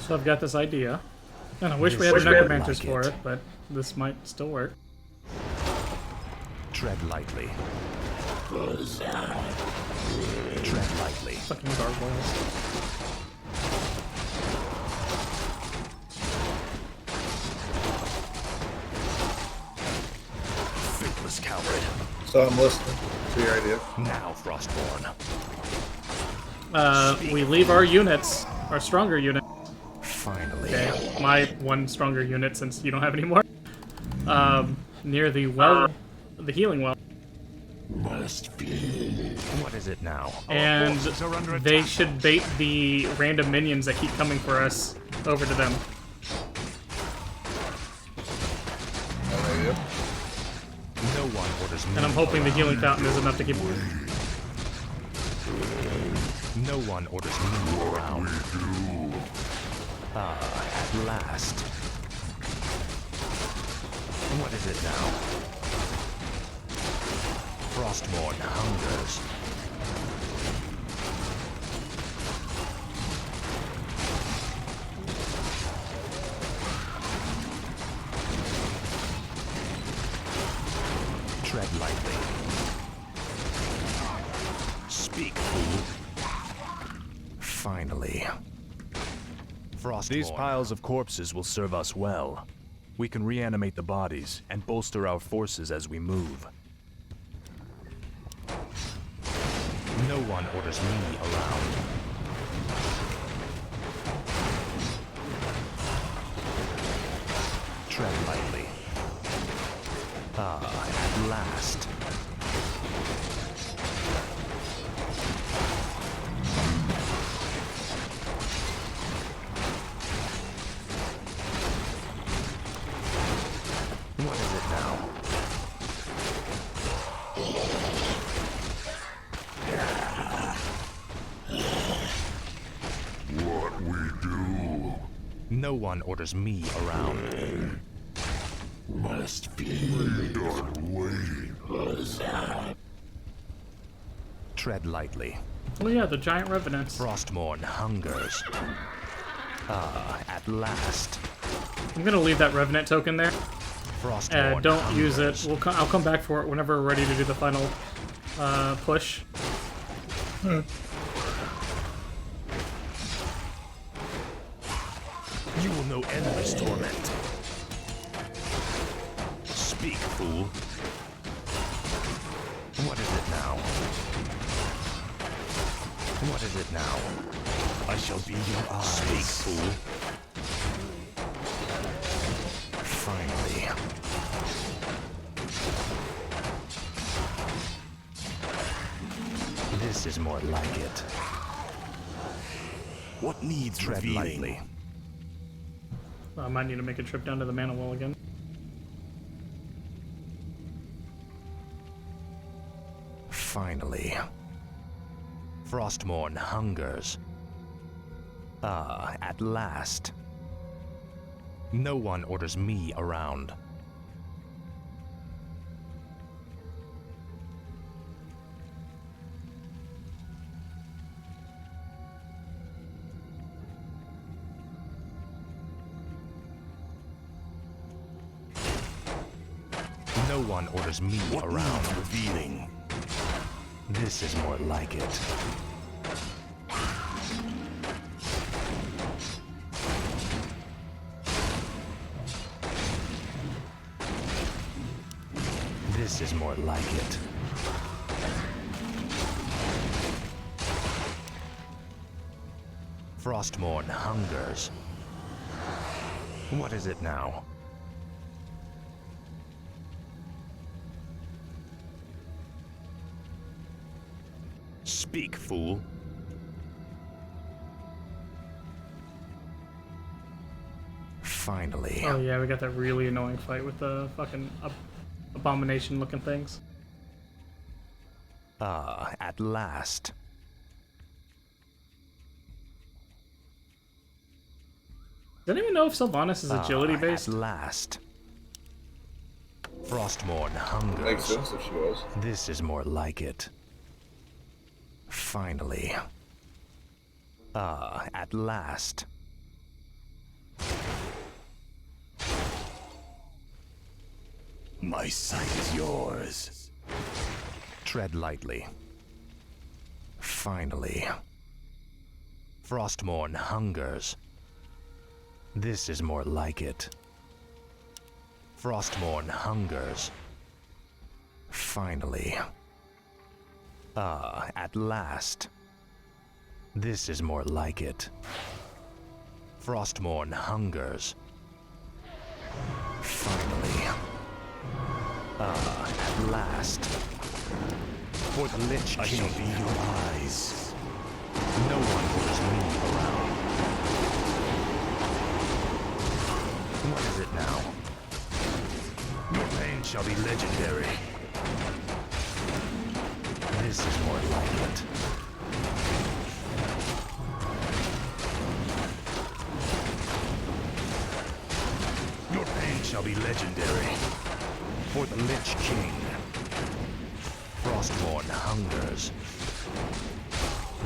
So I've got this idea. And I wish This we had is the more necromancers like for it. it, but this might still work. Tread lightly. Tread lightly. Fucking gargoyles. Faithless coward. So I'm listening to your idea. Now, Frostborn. We leave our units, our stronger unit. Finally. Okay, my one stronger unit since you don't have any more. Near the well, the healing well. What is it now? And forces are under they attack. should bait the random minions that keep coming for us over to them. Idea. No one orders me. And I'm hoping the healing fountain is enough to keep. No one orders me around. At last. What is it now? Frostmourne hungers. Tread lightly. Speak, fool. Finally. These piles of corpses will serve us well. We can reanimate the bodies and bolster our forces as we move. No one orders me around. Tread lightly. At last. What is it now? What we do No one orders me around. must be done waiting. Tread lightly. Oh yeah, the giant revenants. Frostmourne hungers. At last. I'm gonna leave that revenant token there. Frostmourne Don't use it. hungers. I'll come back for it whenever we're ready to do the final push. You will know endless torment. Speak, fool. What is it now? What is it now? I shall be your eyes. Speak, fool. Finally. This is more like it. What needs Tread revealing? lightly. I might need to make a trip down to the mana well again. Finally. Frostmourne hungers. At last. No one orders me around. No one orders me around. Revealing. This is more like it. This is more like it. Frostmourne hungers. What is it now? Speak, fool. Finally. Oh yeah, we got that really annoying fight with the fucking abomination-looking things. At last. Does anyone know if Sylvanas is agility-based? At last. Frostmourne hungers. Makes sense if she was. This is more like it. Finally. At last. My sight is yours. Tread lightly. Finally. Frostmourne hungers. This is more like it. Frostmourne hungers. Finally. At last. This is more like it. Frostmourne hungers. Finally. At last. For the Lich King. I shall be your eyes. No one orders me around. What is it now? Your pain shall be legendary. This is more like it. Your pain shall be legendary. For the Lich King. Frostmourne hungers.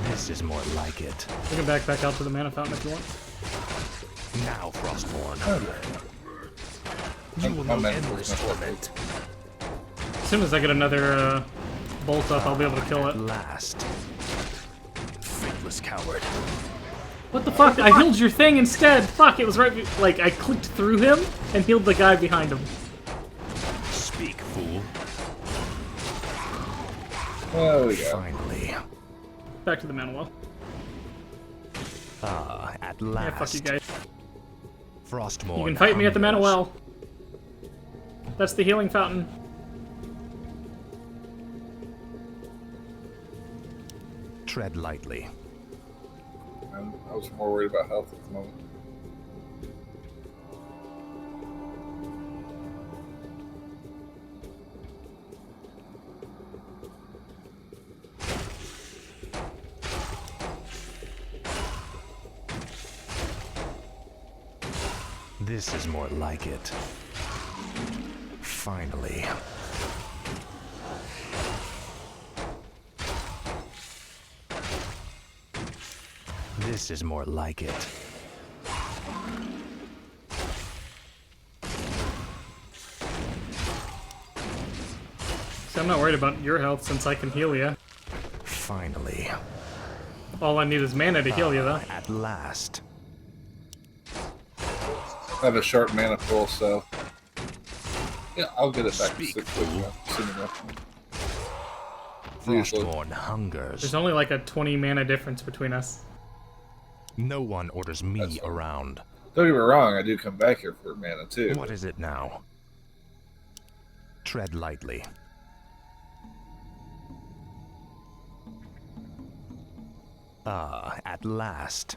This is more like it. We can back out to the mana fountain if you want. Now, Frostmourne. You will know endless torment. As soon as I get another bolt up, I'll be able to kill At it. last. Faithless coward. What the fuck? I healed your thing instead! Fuck, it was right... Like, I clicked through him and healed the guy behind him. Speak, fool. There we go. Finally. Back to the mana well. At last. Yeah, fuck you guys. Frostmourne You can fight me at the mana hungers. well. That's the healing fountain. Tread lightly. I was more worried about health at the moment. This is more like it. Finally. This is more like it. So I'm not worried about your health since I can heal you. Finally. All I need is mana to heal you, though. At last. I have a sharp mana pool, so yeah, I'll get it back to 6 soon enough. Usually. Frostmourne hungers. There's only like a 20 mana difference between us. No one orders me around. Don't get me wrong, I do come back here for mana too. What is it now? Tread lightly. At last.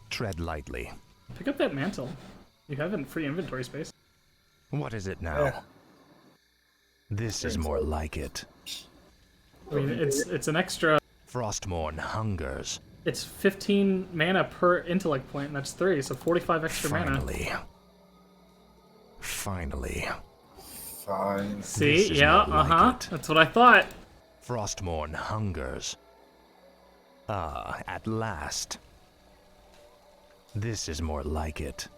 Tread lightly. Pick up that mantle. You have it in free inventory space. What is it now? Yeah. This is more like it. I mean, it's an extra... Frostmourne hungers. It's 15 mana per intellect point, and that's 3, so 45 extra mana. Finally. Fine. See? Yeah, That's what I thought. Frostmourne hungers. Ah, at last. This is more like it.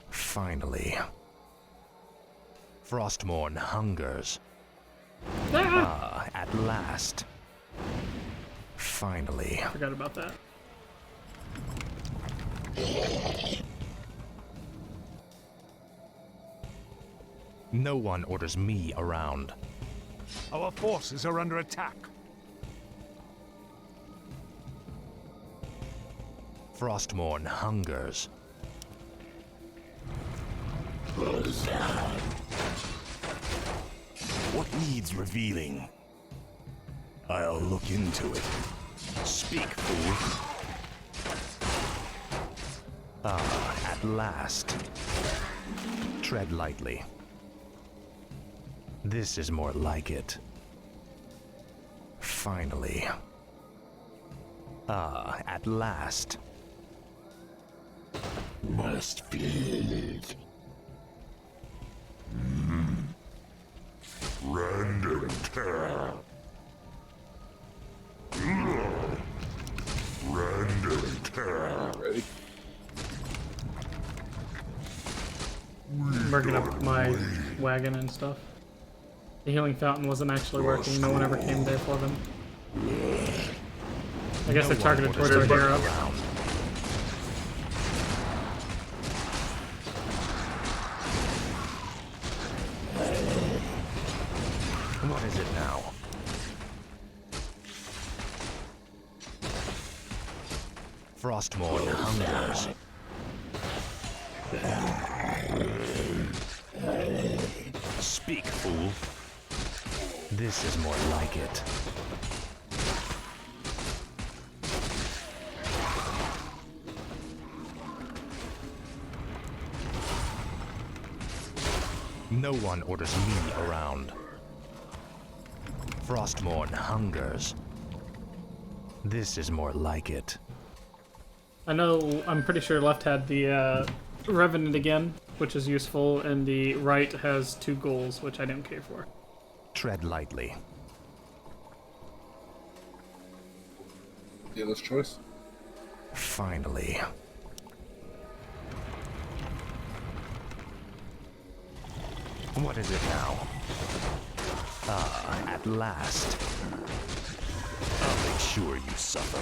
Finally. Frostmourne hungers. Ah, at last. Finally. Forgot about that. No one orders me around. Our forces are under attack. Frostmourne hungers. What needs revealing? I'll look into it. Speak, fool. Ah, at last. Tread lightly. This is more like it. Finally. Ah, at last. Must feel it. Random tear. Random tear. Ready? I'm working up my wagon and stuff. The healing fountain wasn't actually working. No one ever came there for them. I guess they're targeted towards our hero. What is it now? Frostmourne hungers. Speak, fool. This is more like it. No one orders me around. Frostmourne hungers. This is more like it. I know, I'm pretty sure left had the Revenant again, which is useful, and the right has 2 goals, which I didn't care for. Tread lightly. Dealer's choice. Finally. What is it now? Ah, at last. I'll make sure you suffer.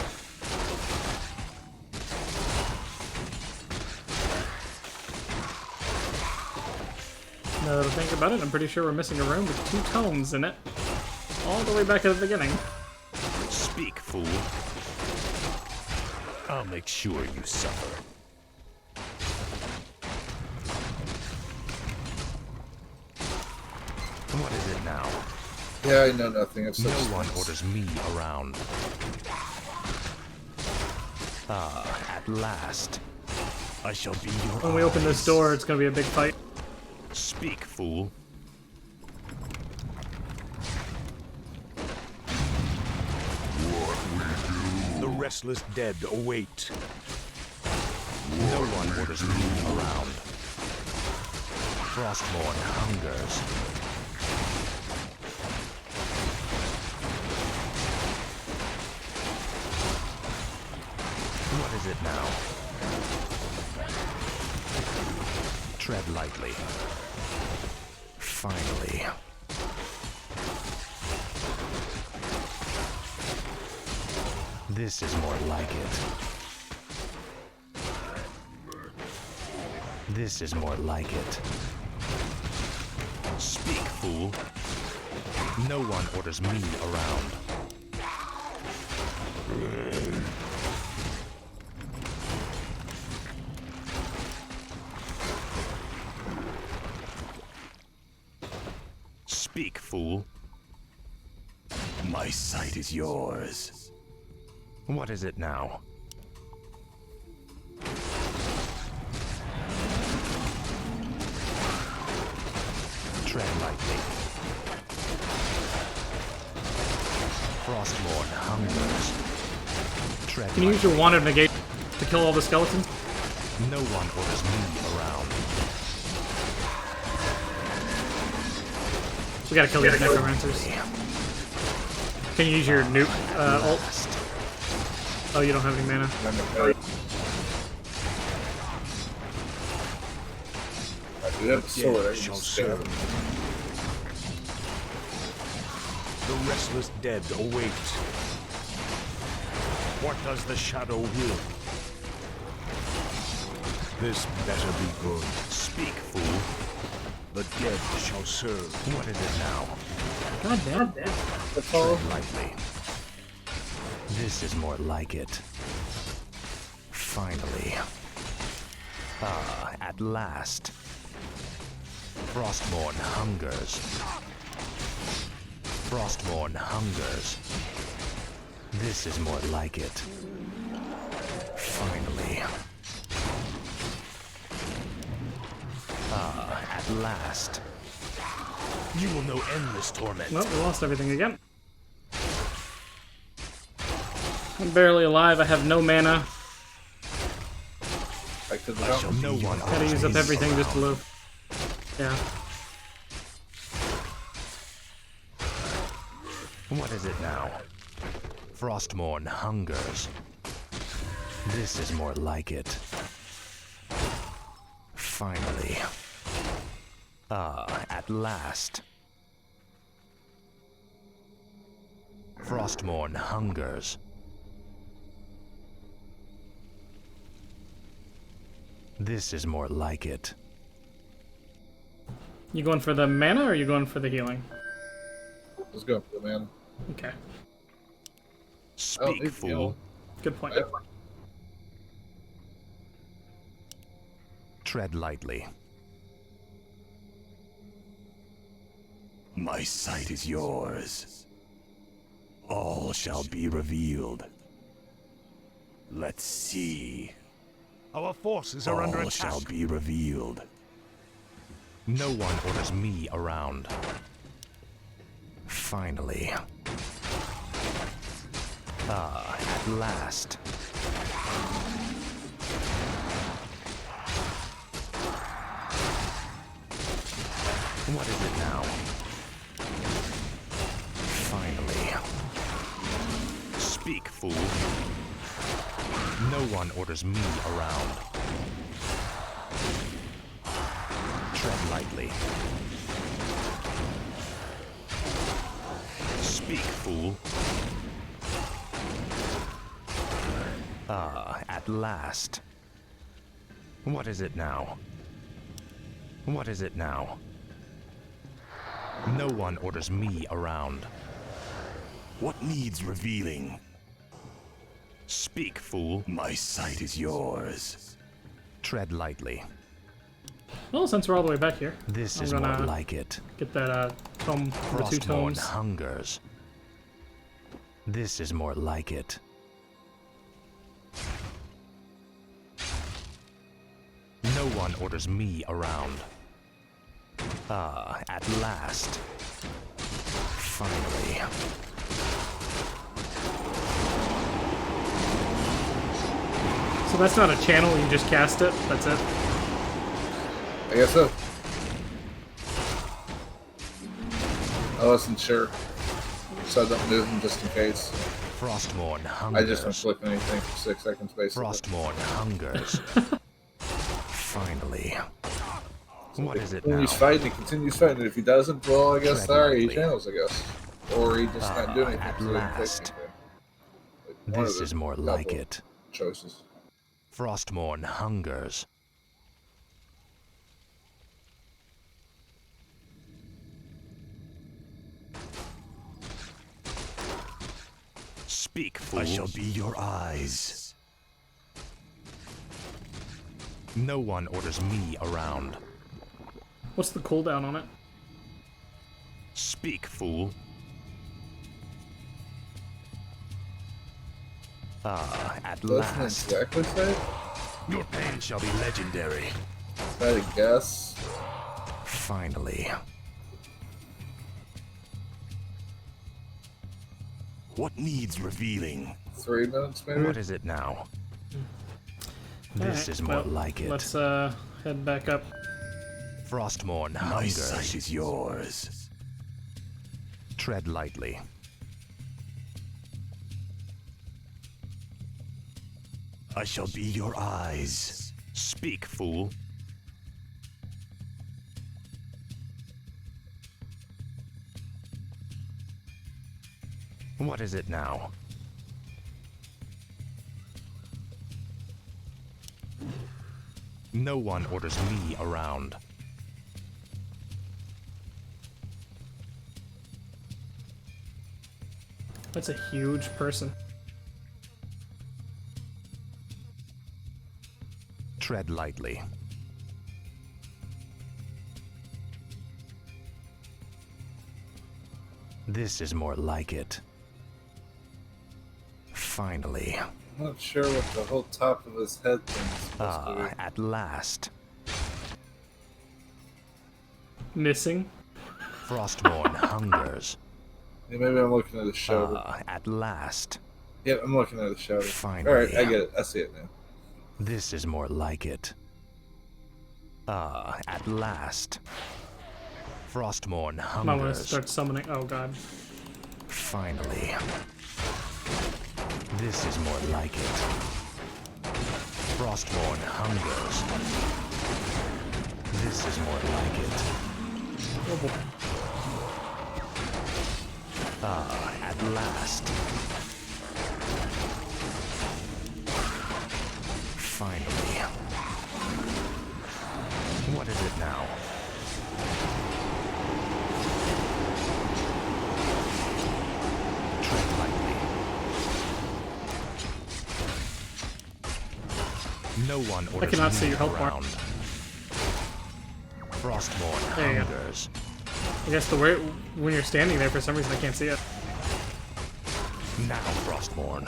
Now that I think about it, I'm pretty sure we're missing a room with 2 tomes in it. All the way back at the beginning. Speak, fool. I'll make sure you suffer. What is it now? Yeah, I know nothing of such No one things. orders me around. Ah, at last. I shall be your When we open this door, it's gonna be a big fight. Speak, fool. The restless dead await. No one orders me around. Frostmourne hungers. What is it now? Tread lightly. Finally. This is more like it. This is more like it. Speak, fool. No one orders me around. Speak, fool. My sight is yours. What is it now? Tread lightly. Frostmourne hungers. Tread Can you use your wand of negate to kill all the skeletons? No one orders me around. We gotta kill these necromancers. Can you use your nuke ult? Oh, you don't have any mana. I do have a sword. I can just stab him. The restless dead await. What does the shadow will? This better be good. Speak, fool. The dead shall serve. What is it now? God damn. Tread lightly. This is more like it. Finally. Ah, at last. Frostmourne hungers. Frostmourne hungers. This is more like it. Finally. Ah, at last. You will know endless torment. Well, we lost everything again. I'm barely alive. I have no mana. Back to the I shall mountain. no one Gotta use up everything just to live. Yeah. What is it now? Frostmourne hungers. This is more like it. Finally. Ah, at last. Frostmourne hungers. This is more like it. You going for the mana or are you going for the healing? Let's go for the man. Okay. Speak, it's fool. heal. Good point. Tread lightly. My sight is yours. All shall be revealed. Let's see. Our forces are under All attack. shall be revealed. No one orders me around. Finally. Ah, at last. What is it now? Finally. Speak, fool. No one orders me around. Tread lightly. Speak, fool. Ah, at last. What is it now? What is it now? No one orders me around. What needs revealing? Speak, fool. My sight is yours. Tread lightly. Well, since we're all the way back here, This I'm is gonna more like it. get that tome, the two Frostmourne tomes. hungers. This is more like it. No one orders me around. Ah, at last. Finally. So that's not a channel, you just cast it, that's it. I guess so. I wasn't sure. So I don't move them just in case. Frostmourne I hungers. just don't flip anything for 6 seconds basically. Frostmourne hungers. Finally. What is it When now? he's fighting, he continues fighting. If he doesn't, well, I guess Tread sorry, he lightly. channels, I guess. Or he just not doing anything. at so he doesn't take last. anything. Like, one This of the is more couple like it. Choices. Frostmourne hungers. Speak, fool. I shall be your eyes. No one orders me around. What's the cooldown on it? Speak, fool. Ah, at Doesn't last. exactly say. Your pain shall be legendary. Try to guess. Finally. What needs revealing? 3 minutes, maybe? What is it now? This Alright, is more well, like it. Let's head back up. Frostmourne My hungers. sight is yours. Tread lightly. I shall be your eyes. Speak, fool. What is it now? No one orders me around. That's a huge person. Tread lightly. This is more like it. Finally. I'm not sure what the whole top of his head thing is supposed to be. At last. Missing. Frostmourne hungers. Yeah, maybe I'm looking at his shoulder. At last. Yeah, I'm looking at his shoulder. Finally. Alright, I get it. I see it now. This is more like it. At last. Frostmourne I'm gonna hungers. start summoning. Oh god. Finally. This is more like it. Frostmourne hungers. This is more like it. Oh boy. At last. Finally. What is it now? Tread lightly. No one orders cannot me see your health bar. around. Frostmourne There you go. hungers. I guess the way when you're standing there, for some reason I can't see it. Now, Frostmourne.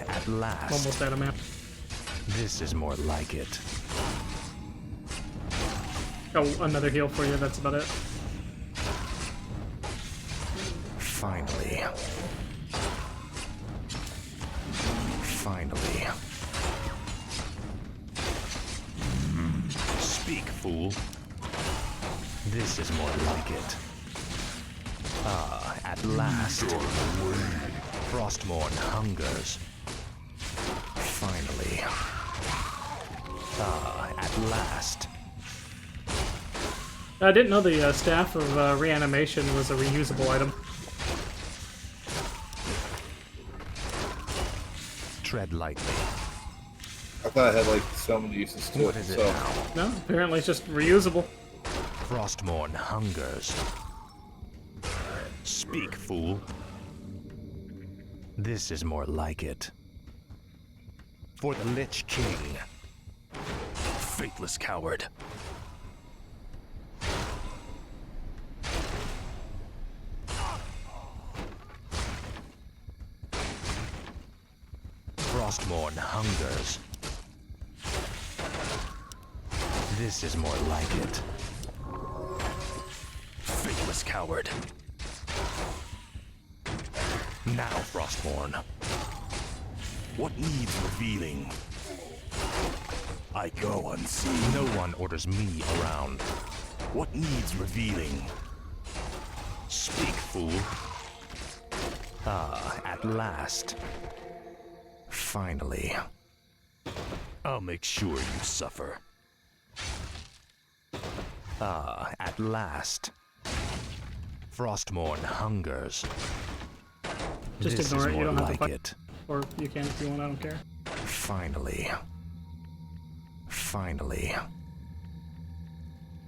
At last. Almost out of map. This is more like it. Oh, another heal for you. That's about it. Finally. Finally. Speak, fool. This is more like it. At last. Frostmourne hungers. Finally. At last. I didn't know the staff of reanimation was a reusable item. Tread lightly. I thought I had like so many uses to What it. is it So now? No, apparently it's just reusable. Frostmourne hungers. Speak, fool. This is more like it. For the Lich King. Faithless coward. Frostmourne hungers. This is more like it. Faithless coward. Now, Frostmourne. What needs revealing? I go unseen. No one orders me around. What needs revealing? Speak, fool. At last. Finally. I'll make sure you suffer. At last. Frostmourne hungers. Just This ignore is it. You more don't have to like fight. it. Or you can if you want. I don't care. Finally. Finally.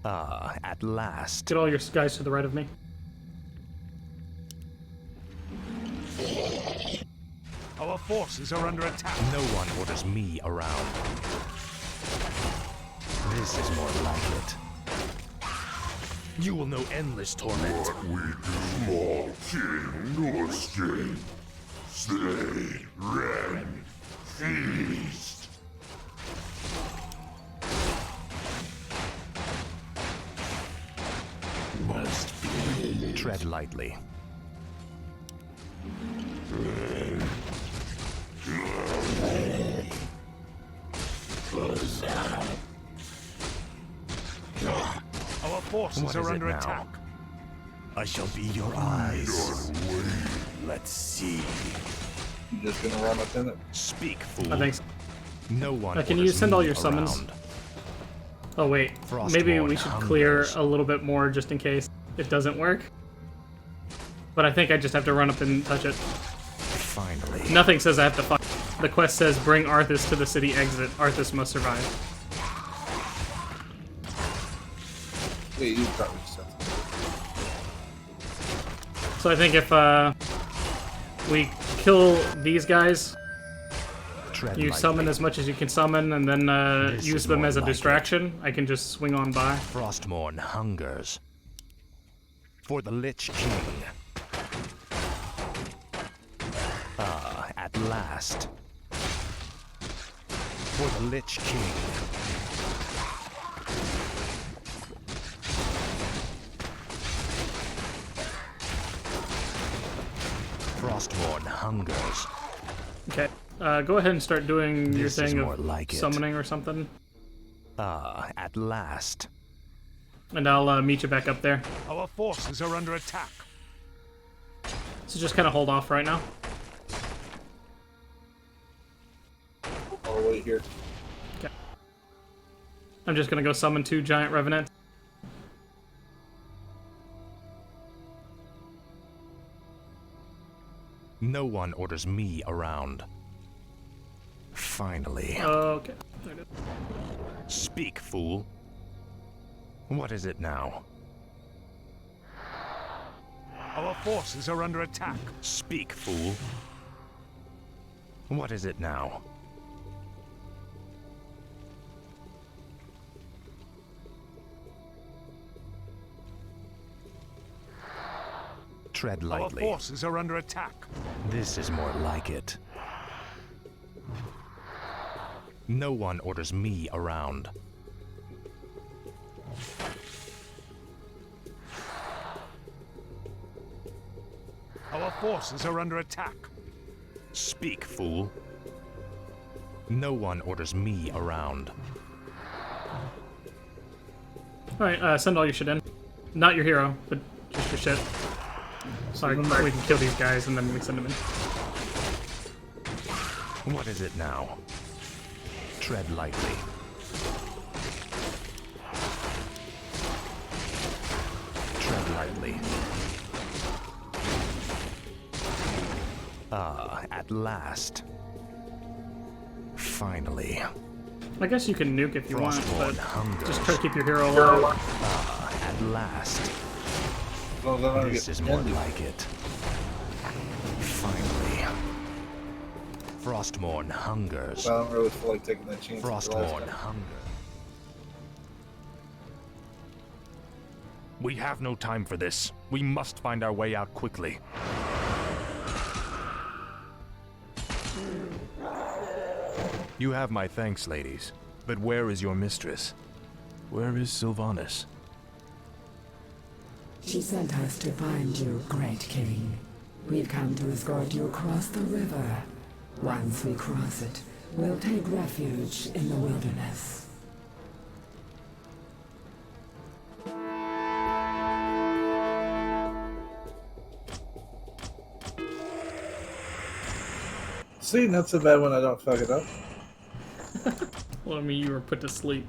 At last. Get all your guys to the right of me. Our forces are under attack. No one orders me around. This is more like it. You will know endless torment. What we do, Lord King Norstein. Slay, rend, feast. Tread lightly. Our forces What is are it under now? attack. I shall be your eyes. Let's see. You just gonna run up in it? Speak, fool. I think so. No one. Can you orders send all me your summons? around. Oh wait, Frostborn maybe we should clear hungers. a little bit more just in case it doesn't work. But I think I just have to run up and touch it. Finally. Nothing says I have to fight. The quest says bring Arthas to the city exit. Arthas must survive. Yeah, you probably said that. So I think if we kill these guys, Tread you lightly. summon as much as you can summon, and then This use is them more as a like it. distraction, I can just swing on by. Frostmourne hungers. For the Lich King. Ah, at last. For the Lich King. Frostmourne hungers. Okay, go ahead and start doing your This is thing more of like it. summoning or something, Ah, at last. and I'll meet you back up there. Our forces are under attack. So just kind of hold off right now. All the way here. Okay. I'm just gonna go summon 2 giant revenants. No one orders me around. Finally. Okay. There it is. Speak, fool. What is it now? Our forces are under attack. Speak, fool. What is it now? Tread Our lightly. forces are under attack. This is more like it. No one orders me around. Our forces are under attack. Speak, fool. No one orders me around. Alright, send all your shit in. Not your hero, but just your shit. So we can kill these guys and then we send them in. What is it now? Tread lightly. Tread lightly. Ah, at last. Finally. I guess you can nuke if you want, but Frostborn hungers. just try to keep your hero alive. Ah, at last. As long as I don't This get is more pinned. like it. Finally. Frostmourne hungers. I don't really feel like taking that chance. with the last Frostmourne time. hunger. We have no time for this. We must find our way out quickly. You have my thanks, ladies. But where is your mistress? Where is Sylvanas? She sent us to find you, Great King. We've come to escort you across the river. Once we cross it, we'll take refuge in the wilderness. See, not so bad when I don't fuck it up. Well, I mean, you were put to sleep.